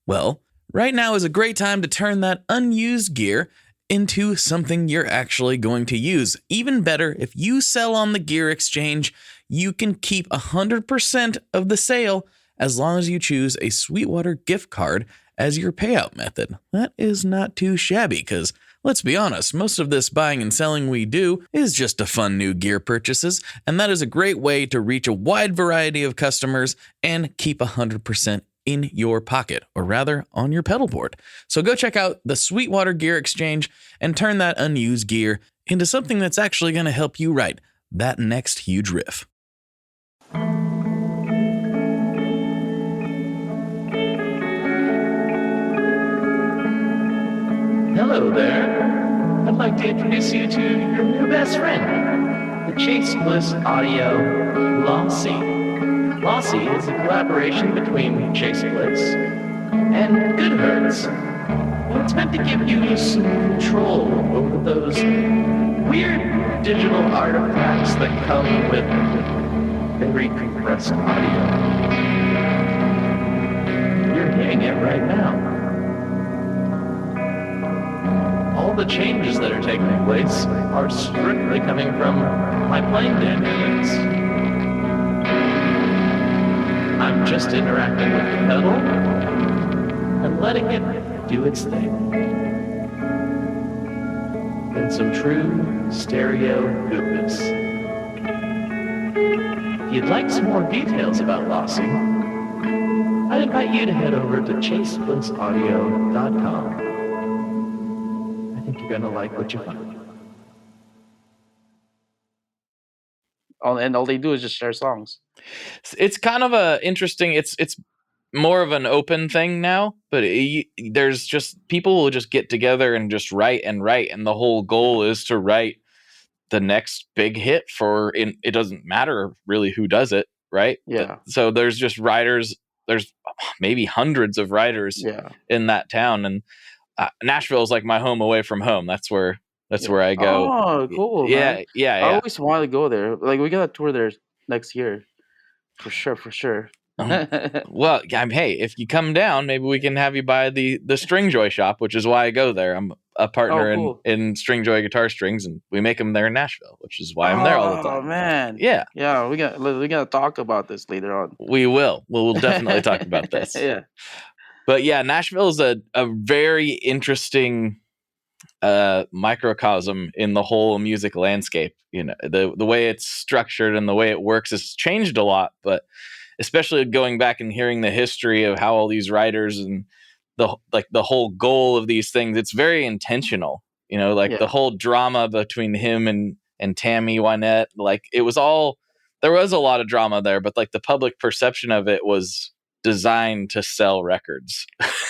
Well, right now is a great time to turn that unused gear into something you're actually going to use. Even better, if you sell on the Gear Exchange, you can keep 100% of the sale as long as you choose a Sweetwater gift card as your payout method. That is not too shabby because, let's be honest, most of this buying and selling we do is just to fund new gear purchases, and that is a great way to reach a wide variety of customers and keep 100% in your pocket, or rather on your pedal board. So go check out the Sweetwater Gear Exchange and turn that unused gear into something that's actually going to help you write that next huge riff. Hello there. I'd like to introduce you to your new best friend, the Chase Bliss Audio Lossy. Lossy is a collaboration between Chase Bliss and Good Hertz. Well, it's meant to give you some control over those weird digital artifacts that come with very compressed audio. You're hearing it right now. All the changes that are taking place are strictly coming from my playing dynamics. I'm just interacting with the pedal and letting it do its thing. In some true stereo goodness. If you'd like some more details about Lossy, I'd invite you to head over to chaseblissaudio.com. I think you're gonna like what you find. And all they do is just share songs. It's kind of a interesting. It's more of an open thing now, but there's just people will just get together and just write, and the whole goal is to write the next big hit for. It doesn't matter really who does it, right? Yeah. So there's just writers. There's maybe hundreds of writers in that town, and Nashville is like my home away from home. That's where I go. Oh, cool. Yeah. I always wanted to go there. Like, we got a tour there next year. For sure. Well, hey, if you come down, maybe we can have you buy the String Joy shop, which is why I go there. I'm a partner in String Joy guitar strings, and we make them there in Nashville, which is why I'm there all the time. Oh man, yeah, we gotta talk about this later on. We will. We'll definitely talk about this. Yeah, but yeah, Nashville is a very interesting microcosm in the whole music landscape. You know, the way it's structured and the way it works has changed a lot, but especially going back and hearing the history of how all these writers and the whole goal of these things, it's very intentional. You know, the whole drama between him and Tammy Wynette, there was a lot of drama there, but the public perception of it was designed to sell records,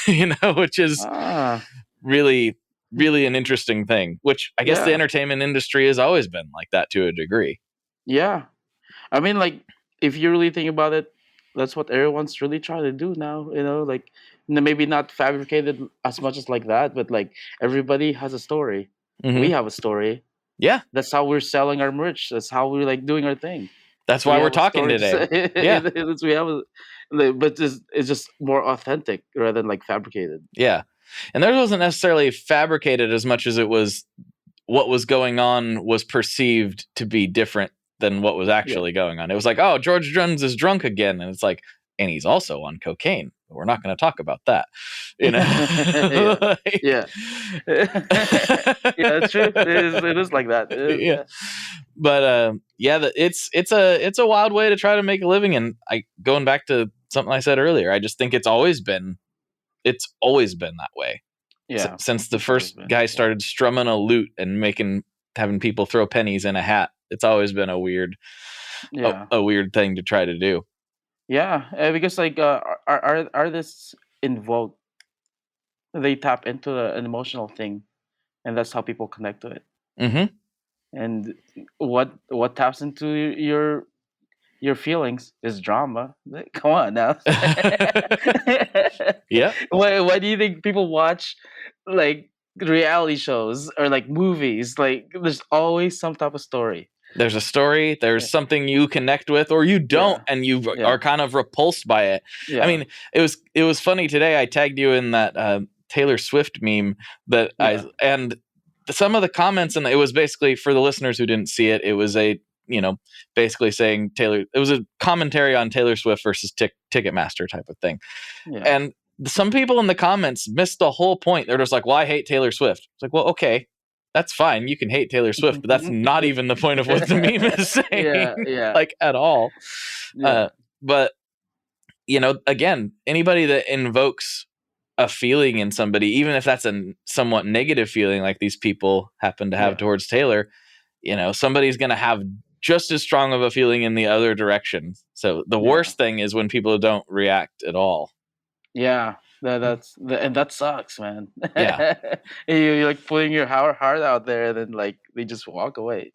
which is really, really an interesting thing, which I guess the entertainment industry has always been like that to a degree. Yeah. I mean, if you really think about it, that's what everyone's really trying to do now, maybe not fabricated as much as like that, but everybody has a story. Mm-hmm. We have a story. Yeah. That's how we're selling our merch. That's how we're doing our thing. That's why we're talking today. Yeah. But it's just more authentic rather than fabricated. Yeah. And theirs wasn't necessarily fabricated as much as it was what was going on was perceived to be different than what was actually going on. It was oh, George Jones is drunk again. And it's and he's also on cocaine. We're not going to talk about that. Yeah. Yeah, it's true. It is like that. Yeah. But it's a wild way to try to make a living. And going back to something I said earlier, I just think it's always been that way. Yeah. Since the first guy started strumming a lute and having people throw pennies in a hat, it's always been a weird thing to try to do. Yeah, because artists invoke, they tap into an emotional thing, and that's how people connect to it. Mm-hmm. And what taps into your feelings is drama. Come on now. Yeah. Why do you think people watch reality shows or movies? There's always some type of story. There's a story. There's something you connect with, or you don't, and you are kind of repulsed by it. Yeah. I mean, it was funny today. I tagged you in that Taylor Swift meme that and some of the comments, and it was basically, for the listeners who didn't see it, it was basically saying Taylor. It was a commentary on Taylor Swift versus Ticketmaster type of thing, and some people in the comments missed the whole point. They're just well, I hate Taylor Swift. It's well, okay. That's fine. You can hate Taylor Swift, but that's not even the point of what the meme is saying, at all. Yeah. But, again, anybody that invokes a feeling in somebody, even if that's a somewhat negative feeling like these people happen to have towards Taylor, somebody's going to have just as strong of a feeling in the other direction. So the worst thing is when people don't react at all. Yeah. And that sucks, man. Yeah. You're putting your heart out there, and then they just walk away.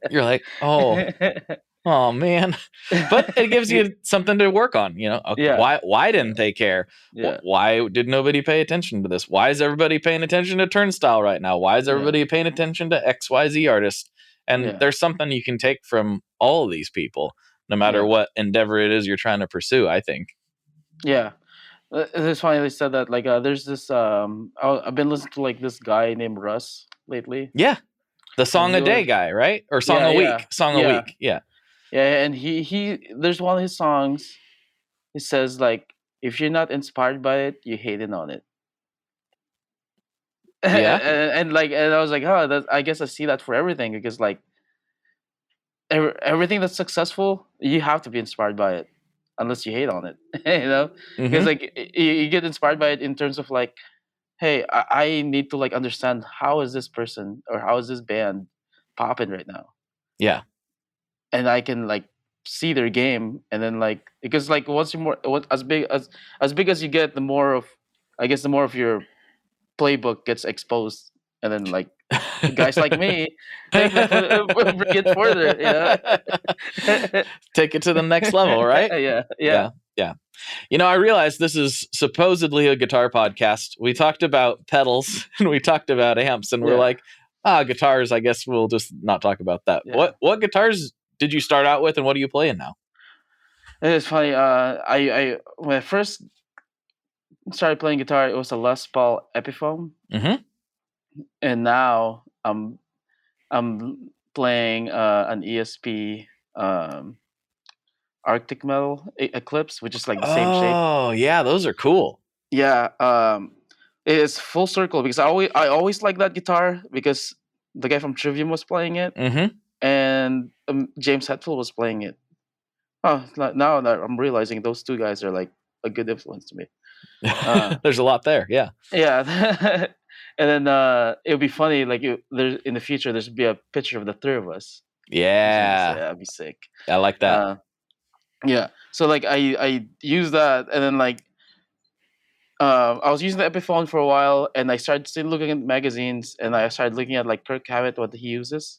You're oh, Oh man. But it gives you something to work on, you know. Okay, Yeah. why didn't they care? Yeah. Why did nobody pay attention to this? Why is everybody paying attention to Turnstile right now? Why is Yeah. everybody paying attention to XYZ artist? And Yeah. there's something you can take from all of these people, no matter Yeah. what endeavor it is you're trying to pursue, I think. Yeah. It's funny they said that. Like, there's this. I've been listening to like this guy named Russ lately, Yeah. The and song he a day was. guy, right? Or song Yeah. a Yeah. week. Song a Yeah. week. Yeah. Yeah. And he there's one of his songs. He says like, if you're not inspired by it, you hate it on it. Yeah. And I was like, oh, I guess I see that for everything, because like everything that's successful, you have to be inspired by it, unless you hate on it, you know, because Mhm. like you get inspired by it in terms of like, hey, I need to like understand how is this person or how is this band popping right now, Yeah. and I can like see their game, and then like, because like once you more what as big as you get, the more of, I guess, the more of your playbook gets exposed, and then like guys like me bring it further, you know. Take it to the next level, right? Yeah, Yeah. yeah, Yeah. You know, I realize this is supposedly a guitar podcast. We talked about pedals and we talked about amps, and we're yeah, like, guitars, I guess we'll just not talk about that. yeah. What guitars did you start out with, and what are you playing now? It's funny. I when I first started playing guitar, it was a Les Paul Epiphone, Mm-hmm. and now I'm playing an ESP Arctic Metal Eclipse, which is like the same shape. Oh, yeah, those are cool. Yeah, it's full circle, because I always like that guitar, because the guy from Trivium was playing it, Mm-hmm. and James Hetfield was playing it. Oh, now that I'm realizing, those two guys are like a good influence to me. There's a lot there. Yeah. Yeah, and then it would be funny, like there in the future, there's be a picture of the three of us. Yeah. That'd be sick. I like that. Yeah, so like I use that, and then like I was using the Epiphone for a while, and I started still looking at magazines, and I started looking at like Kirk Hammett, what he uses,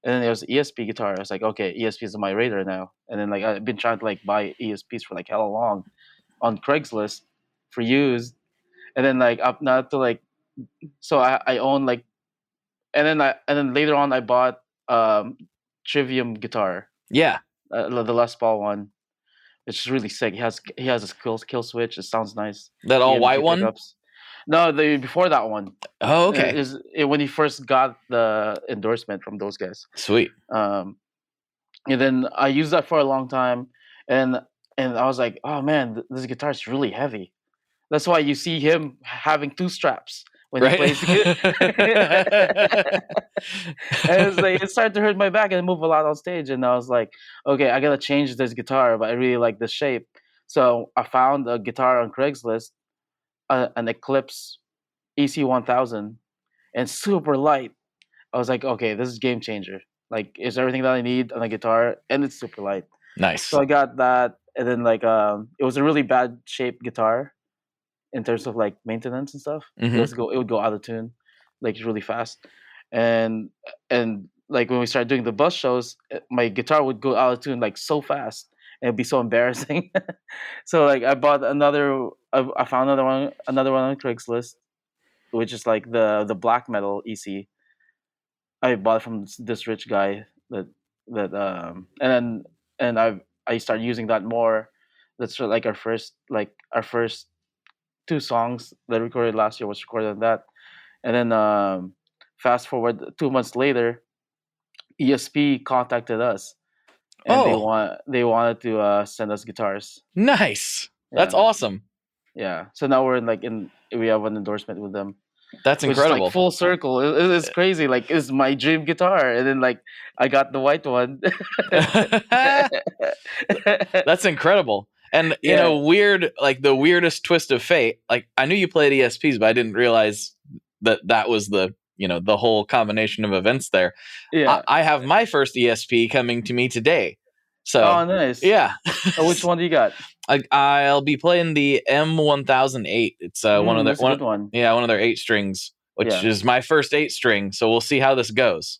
and then there was ESP guitar. I was like, okay, ESP is on my radar now, and then like I've been trying to like buy ESPs for like hella long on Craigslist for used, and then like up now to like, so I own like, and then later on I bought Trivium guitar, Yeah. the Les Paul one. It's really sick. He has a kill switch. It sounds nice. That all EMG white one? pickups. No, the before that one. Oh, okay. When he first got the endorsement from those guys. Sweet. And then I used that for a long time, and I was like, oh man, this guitar is really heavy. That's why you see him having two straps when Right. he plays it. And it's like, it started to hurt my back and move a lot on stage, and I was like, okay, I gotta change this guitar, but I really like the shape. So I found a guitar on Craigslist, an Eclipse EC1000, and super light. I was like, okay, this is game changer. Like, it's everything that I need on a guitar, and it's super light. Nice. So I got that, and then like it was a really bad shaped guitar in terms of like maintenance and stuff. Mhm. It would go out of tune, like really fast, and like when we started doing the bus shows, my guitar would go out of tune like so fast, and it'd be so embarrassing. So like I bought another. I found another one on Craigslist, which is like the black metal EC. I bought it from this rich guy and then I started using that more. That's like our first two songs that I recorded last year was recorded on that. And then fast forward 2 months later, ESP contacted us, and Oh, they wanted to send us guitars. nice. That's Yeah, awesome. yeah. So now we're like we have an endorsement with them, That's which is like incredible. full circle. It's crazy. Like, it's my dream guitar, and then like I got the white one. That's incredible. And you Yeah, know, weird, like the weirdest twist of fate. Like I knew you played ESPs, but I didn't realize that was the, you know, the whole combination of events there. yeah. I have my first ESP coming to me today. So Oh, nice. yeah. Which one do you got? I'll be playing the M1008. It's one of their That's a good one. one of their 8 strings, which Yeah. is my first 8 string. So we'll see how this goes.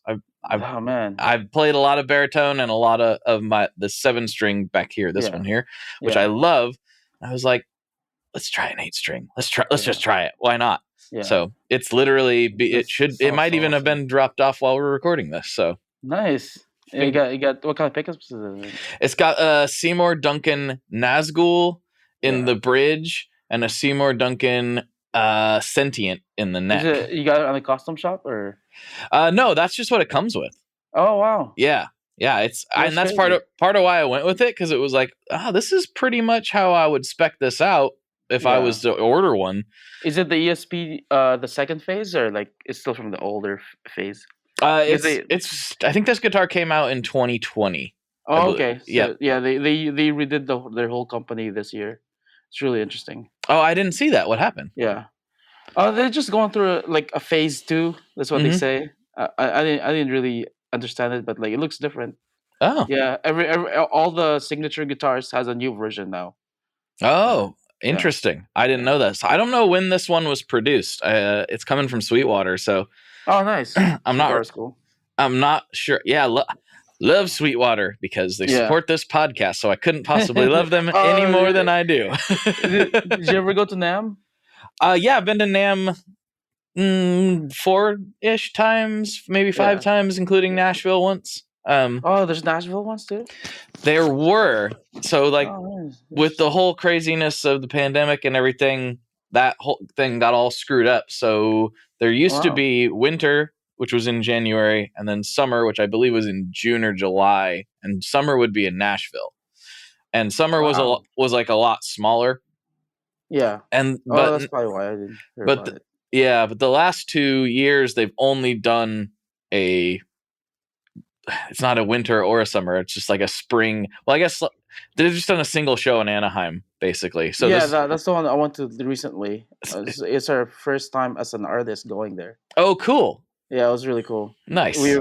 Oh man. I've played a lot of baritone and a lot of the 7-string back here, this Yeah. one here, which I love. I was like, let's try an 8-string. Let's just try it. Why not? Yeah. So it's literally it might even have been dropped off while we're recording this. So nice. You got what kind of pickups is it? It's got a Seymour Duncan Nazgul in the bridge and a Seymour Duncan Sentient in the neck. You got it on a custom shop or? No, that's just what it comes with. Oh wow. Yeah. And that's part of why I went with it, because it was like, this is pretty much how I would spec this out if I was to order one. Is it the ESP the second phase, or like it's still from the older phase? It's I think this guitar came out in 2020. Oh, okay. So, yeah. They redid their whole company this year. It's really interesting. Oh, I didn't see that. What happened? Yeah. Oh, they're just going through like a phase 2. That's what they say. I didn't really understand it, but like it looks different. Oh. Yeah. All the signature guitars has a new version now. Oh, interesting. Yeah. I didn't know that. So I don't know when this one was produced. It's coming from Sweetwater, so. Oh, nice. I'm not sure. Yeah, love Sweetwater because they support this podcast, so I couldn't possibly love them any more than I do. Did you ever go to NAMM? Yeah, I've been to NAMM 4-ish times, maybe 5 times, including Nashville once. There's Nashville ones too? There were. So with the whole craziness of the pandemic and everything, that whole thing got all screwed up. So there used to be winter, which was in January, and then summer, which I believe was in June or July, and summer would be in Nashville. And summer was like a lot smaller. Yeah. But that's probably why I didn't hear about it. Yeah, but the last 2 years they've only done it's not a winter or a summer, it's just like a spring. Well, I guess they've just done a single show in Anaheim, basically. So that's the one I went to recently. It's our first time as an artist going there. Oh, cool. Yeah, it was really cool. Nice. We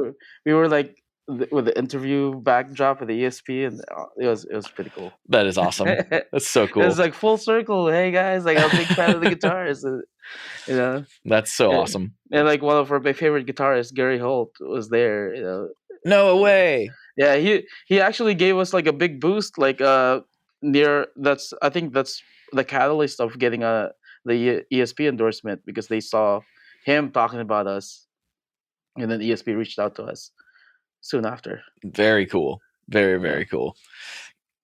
were like with the interview backdrop with the ESP, and it was pretty cool. That is awesome. That's so cool. It's like full circle. Hey guys, like I'm a big fan of the guitars. You know. That's so awesome. And like one of my favorite guitarists, Gary Holt, was there. You know. No way. Yeah, he actually gave us like a big boost. Like I think that's the catalyst of getting the ESP endorsement, because they saw him talking about us, and then ESP reached out to us soon after. Very cool. Very, very cool.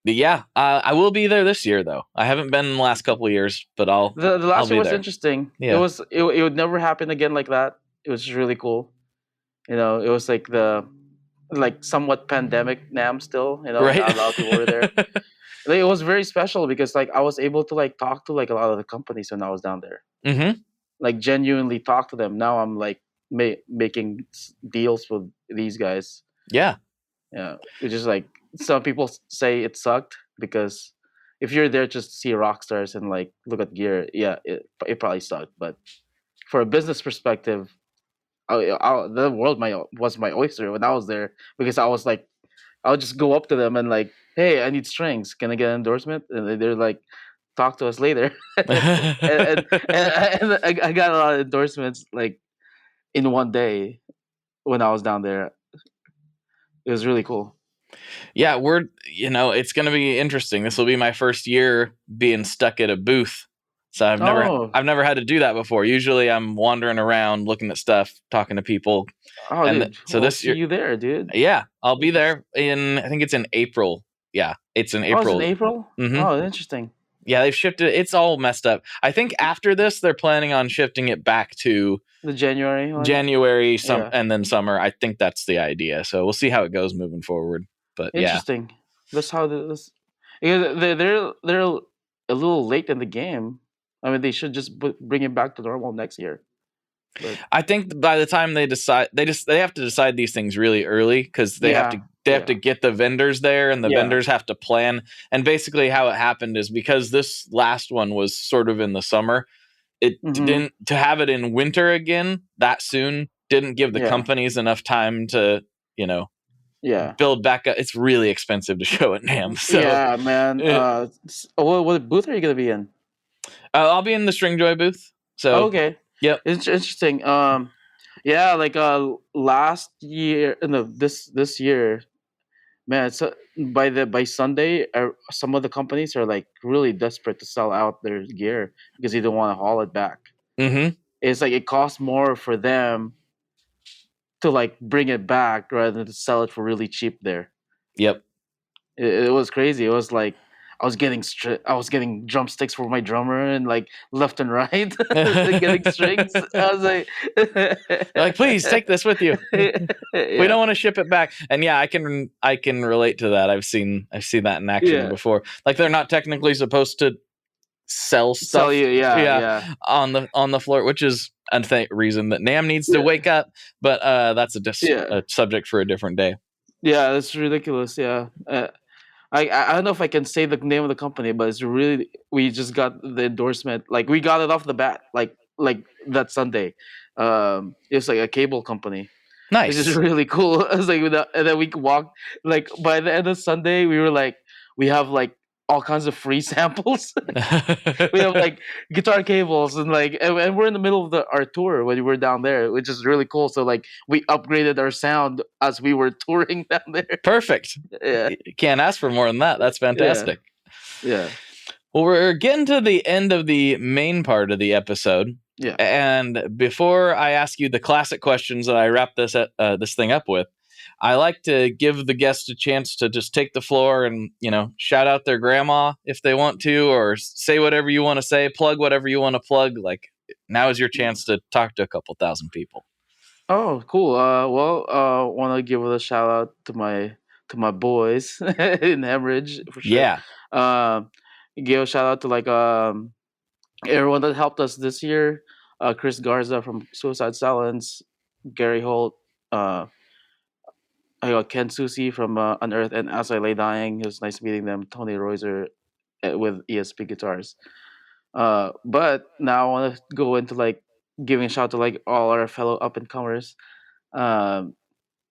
Yeah, I will be there this year though. I haven't been in the last couple of years, but the last year was interesting. Yeah. It would never happen again like that. It was just really cool. You know, it was like somewhat pandemic NAMM still. You know, right? Not a lot of people were there. It was very special because like I was able to like talk to like a lot of the companies when I was down there. Mm-hmm. Like genuinely talk to them. Now I'm like making deals with these guys. Yeah. Yeah. It's just like some people say it sucked because if you're there just to see rock stars and like look at gear, it probably sucked. But for a business perspective, the world was my oyster when I was there, because I was like, I would just go up to them and like, hey, I need strings. Can I get an endorsement? And they're like, talk to us later. and I got a lot of endorsements like in one day when I was down there. It was really cool. Yeah, it's going to be interesting. This will be my first year being stuck at a booth. So I've never had to do that before. Usually I'm wandering around looking at stuff, talking to people. Oh, dude. So this year, see you there, dude. Yeah, I'll be there I think it's in April. Yeah, it's in April. Oh, it's in April? Mm-hmm. Oh, interesting. Yeah, they've shifted. It's all messed up. I think after this, they're planning on shifting it back to the January one? And then summer. I think that's the idea. So we'll see how it goes moving forward. But interesting. That's how this. They're a little late in the game. I mean, they should just bring it back to normal next year. But I think by the time they decide, they have to decide these things really early, because they have to get the vendors there, and the vendors have to plan. And basically how it happened is because this last one was sort of in the summer, it didn't, to have it in winter again that soon didn't give the companies enough time to, build back up. It's really expensive to show at NAMM. So yeah, man. What booth are you going to be in? I'll be in the Stringjoy booth. So okay. Yep. It's interesting. Yeah, like last year, no, this year, man. So by Sunday, some of the companies are like really desperate to sell out their gear because they don't want to haul it back. Mm-hmm. It's like it costs more for them to like bring it back rather than to sell it for really cheap there. Yep. It was crazy. It was like I was getting drumsticks for my drummer and like left and right getting strings. I was Like, please take this with you. We yeah, don't want to ship it back. And yeah, I can relate to that. I've seen that in action yeah. before. Like they're not technically supposed to sell Sell stuff. you, yeah, Yeah, yeah, on the floor, which is a reason that Nam needs to yeah, wake up. But that's yeah, a subject for a different day. yeah. It's ridiculous. Yeah. I don't know if I can say the name of the company, but it's really we just got the endorsement. Like we got it off the bat, like that Sunday. It's like a cable company, which is Nice. really cool. I was like, and then we walked like by the end of Sunday, we were like, we have like all kinds of free samples. We have like guitar cables and we're in the middle of our tour when we were down there, which is really cool. So like we upgraded our sound as we were touring down there. Perfect. Yeah, You can't ask for more than that. That's yeah, fantastic. yeah, Well, we're getting to the end of the main part of the episode. yeah. And before I ask you the classic questions that I wrap this thing up with, I like to give the guests a chance to just take the floor and, shout out their grandma if they want to, or say whatever you want to say, plug whatever you want to plug. Like, now is your chance to talk to a couple thousand people. Oh, cool. Want to give a shout out to my boys in Hemorage for sure. Yeah. Give a shout out to like everyone that helped us this year. Chris Garza from Suicide Silence, Gary Holt, I got Ken Susi from Unearth, and As I Lay Dying. It was nice meeting them. Tony Reuser with ESP guitars. But now I want to go into like giving a shout to like all our fellow up and comers. Um,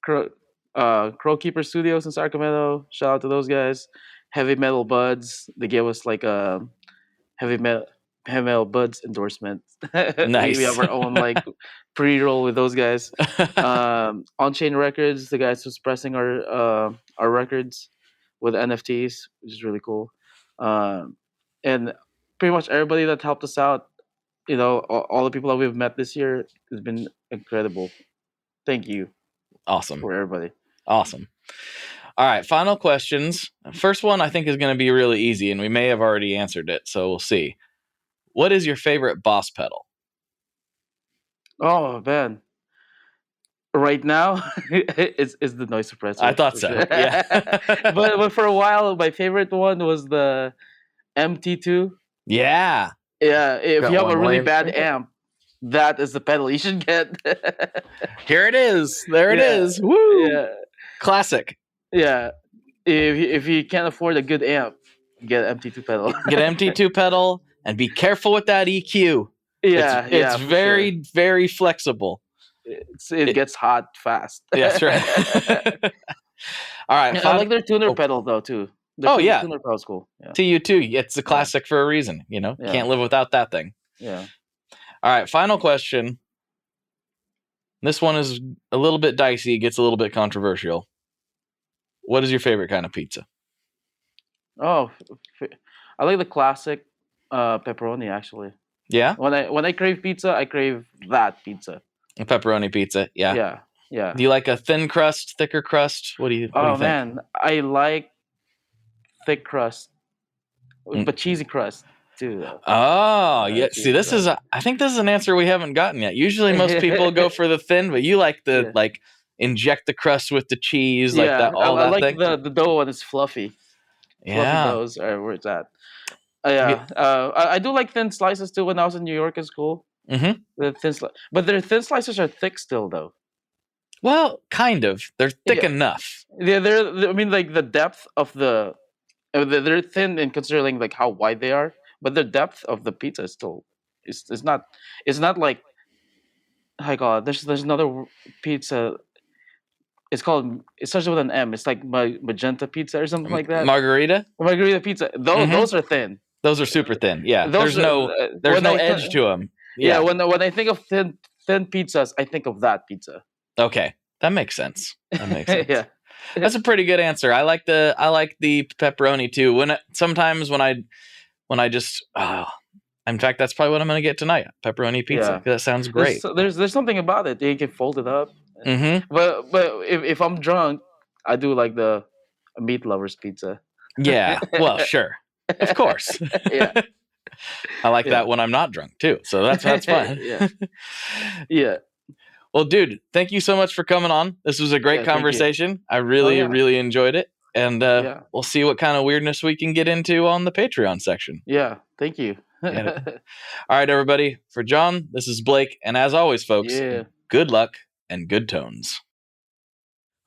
Crow, Crowkeeper Studios in Sacramento. Shout out to those guys. Heavy Metal Buds. They gave us like a heavy metal buds endorsement. We Nice. have our own like pre-roll with those guys. On Chain Records, the guys who's pressing our records with NFTs, which is really cool. And pretty much everybody that helped us out, all the people that we've met this year has been incredible. Thank you Awesome. for everybody. Awesome. All right, final questions. First one I think is going to be really easy, and we may have already answered it, so we'll see. What is your favorite Boss pedal? Oh man. Right now, it's the noise suppressor. I thought for so. sure. Yeah. but for a while, my favorite one was the MT2. Yeah. Yeah, if Got you have a one really lane. bad amp, that is the pedal you should get. Here it is. There it Yeah. is. Woo. Yeah, Classic. yeah. If you can't afford a good amp, get MT2 pedal. Get an MT2 pedal and be careful with that EQ. Yeah, It's for very, sure. very flexible. It gets hot fast. That's right. All right. I like their tuner Oh. pedal though too. Their Oh, yeah. tuner pedal's cool. Yeah, TU2. It's a classic for a reason. Yeah. Can't live without that thing. yeah. All right. Final question. This one is a little bit dicey. It gets a little bit controversial. What is your favorite kind of pizza? Oh, I like the classic pepperoni actually. Yeah? When I crave pizza, I crave that pizza. A pepperoni pizza. Yeah. Yeah, yeah. Do you like a thin crust, thicker crust? What do you think? Man, I like thick crust, but cheesy crust too. Though. Oh, yeah. cheesy See, this crust. is I think this is an answer we haven't gotten yet. Usually most people go for the thin, but you like the Yeah. inject the crust with the cheese, like Yeah, that all I that like thing. the dough when it's fluffy. Fluffy Yeah. doughs are where it's at. Yeah, I do like thin slices too. When I was in New York in school, Mhm. the but their thin slices are thick still though. Well, kind of. They're thick Yeah. enough. Yeah, I mean, like the depth of they're thin in considering like how wide they are, but the depth of the pizza is still, it's not like, how you call it? There's another pizza. It starts with an M. It's like magenta pizza or something like that. Margarita? Margarita pizza. Mhm. Those are thin. Those are super thin. Yeah. Those there's no when I edge to them. Yeah, when I think of 10 pizzas, I think of that pizza. Okay, that makes sense. That makes sense. Yeah. That's a pretty good answer. I like the pepperoni too. Sometimes when I just in fact, that's probably what I'm gonna get tonight. Pepperoni pizza. Yeah. That sounds great. There's something about it. You can fold it up. Mm-hmm. But if I'm drunk, I do like the meat lovers pizza. Yeah. Well, sure. Of course. Yeah. I like Yeah. that when I'm not drunk too. So that's fine. Yeah. Yeah. Well, dude, thank you so much for coming on. This was a great Yeah, thank you. conversation. I really, yeah. really enjoyed it. And Yeah. we'll see what kind of weirdness we can get into on the Patreon section. Yeah. Thank you. Get it. All right, everybody. For John, this is Blake. And as always, folks, Yeah. good luck and good tones.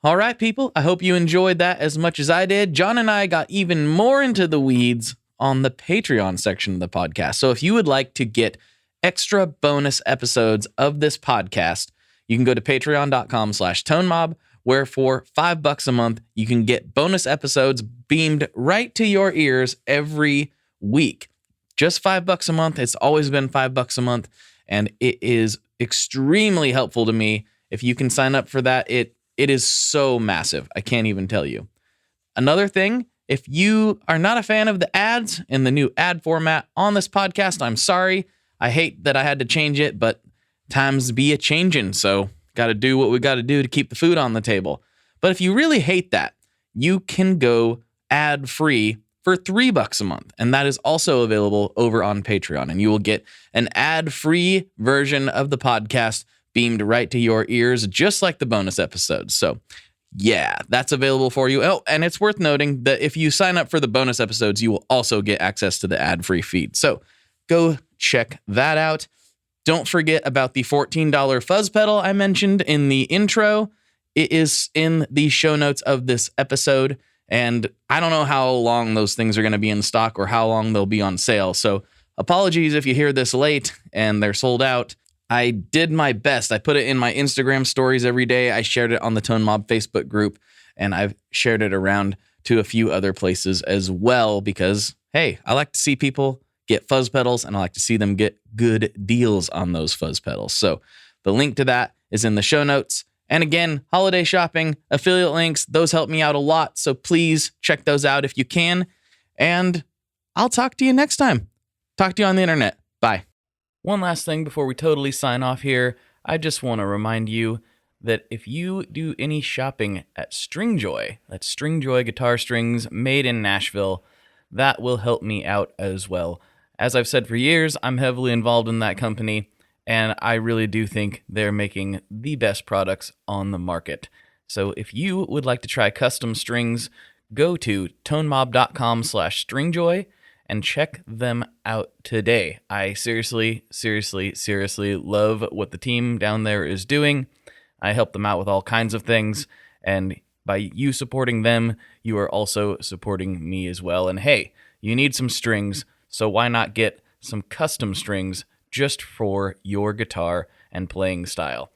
All right, people. I hope you enjoyed that as much as I did. John and I got even more into the weeds on the Patreon section of the podcast. So if you would like to get extra bonus episodes of this podcast, you can go to patreon.com/tonemob, where for $5 a month, you can get bonus episodes beamed right to your ears every week. Just $5 a month. It's always been $5 a month, and it is extremely helpful to me. If you can sign up for that, it is so massive. I can't even tell you. Another thing, if you are not a fan of the ads and the new ad format on this podcast, I'm sorry. I hate that I had to change it, but times be a changing, so got to do what we got to do to keep the food on the table. But if you really hate that, you can go ad-free for $3 a month, and that is also available over on Patreon, and you will get an ad-free version of the podcast beamed right to your ears, just like the bonus episodes. So yeah, that's available for you. Oh, and it's worth noting that if you sign up for the bonus episodes, you will also get access to the ad-free feed. So go check that out. Don't forget about the $14 fuzz pedal I mentioned in the intro. It is in the show notes of this episode, and I don't know how long those things are going to be in stock or how long they'll be on sale. So apologies if you hear this late and they're sold out. I did my best. I put it in my Instagram stories every day. I shared it on the Tone Mob Facebook group, and I've shared it around to a few other places as well because, hey, I like to see people get fuzz pedals, and I like to see them get good deals on those fuzz pedals. So the link to that is in the show notes. And again, holiday shopping, affiliate links, those help me out a lot. So please check those out if you can. And I'll talk to you next time. Talk to you on the internet. Bye. One last thing before we totally sign off here. I just want to remind you that if you do any shopping at Stringjoy, that's Stringjoy guitar strings made in Nashville, that will help me out as well. As I've said for years, I'm heavily involved in that company, and I really do think they're making the best products on the market. So if you would like to try custom strings, go to tonemob.com/stringjoy and check them out today. I seriously love what the team down there is doing. I help them out with all kinds of things, and by you supporting them, you are also supporting me as well. And hey, you need some strings, so why not get some custom strings just for your guitar and playing style?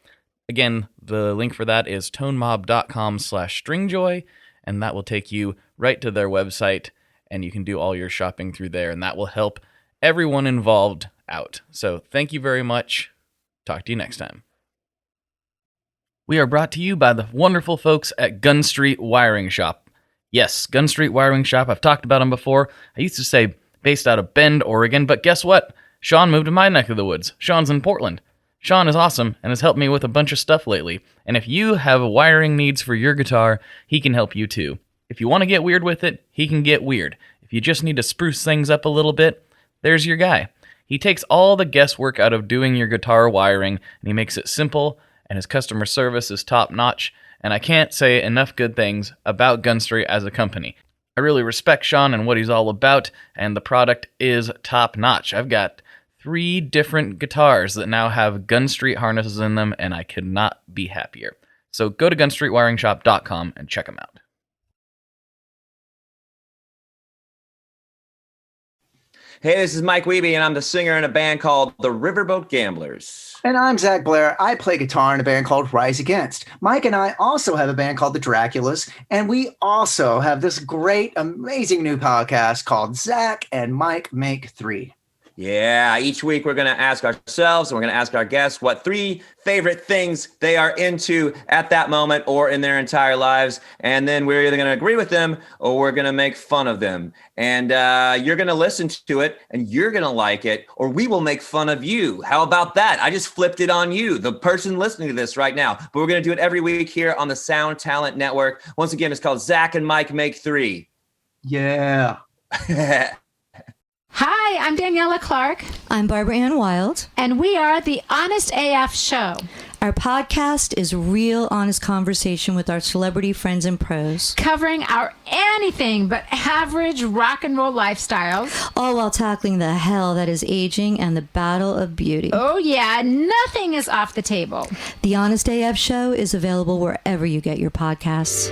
Again, the link for that is tonemob.com/stringjoy, and that will take you right to their website, and you can do all your shopping through there, and that will help everyone involved out. So thank you very much. Talk to you next time. We are brought to you by the wonderful folks at Gun Street Wiring Shop. Yes, Gun Street Wiring Shop. I've talked about them before. I used to say based out of Bend, Oregon, but guess what? Sean moved to my neck of the woods. Sean's in Portland. Sean is awesome and has helped me with a bunch of stuff lately. And if you have wiring needs for your guitar, he can help you too. If you want to get weird with it, he can get weird. If you just need to spruce things up a little bit, there's your guy. He takes all the guesswork out of doing your guitar wiring, and he makes it simple, and his customer service is top-notch, and I can't say enough good things about Gun Street as a company. I really respect Sean and what he's all about, and the product is top-notch. I've got 3 different guitars that now have Gun Street harnesses in them, and I could not be happier. So go to gunstreetwiringshop.com and check them out. Hey, this is Mike Wiebe, and I'm the singer in a band called the Riverboat Gamblers. And I'm Zach Blair. I play guitar in a band called Rise Against. Mike and I also have a band called the Draculas, and we also have this great, amazing new podcast called Zach and Mike Make 3. Yeah, each week we're going to ask ourselves and we're going to ask our guests what 3 favorite things they are into at that moment or in their entire lives. And then we're either going to agree with them or we're going to make fun of them. And you're going to listen to it and you're going to like it, or we will make fun of you. How about that? I just flipped it on you, the person listening to this right now. But we're going to do it every week here on the Sound Talent Network. Once again, it's called Zach and Mike Make 3. Yeah. Hi, I'm Daniela Clark. I'm Barbara Ann Wild. And we are the Honest AF Show. Our podcast is real honest conversation with our celebrity friends and pros. Covering our anything but average rock and roll lifestyles. All while tackling the hell that is aging and the battle of beauty. Oh yeah, nothing is off the table. The Honest AF Show is available wherever you get your podcasts.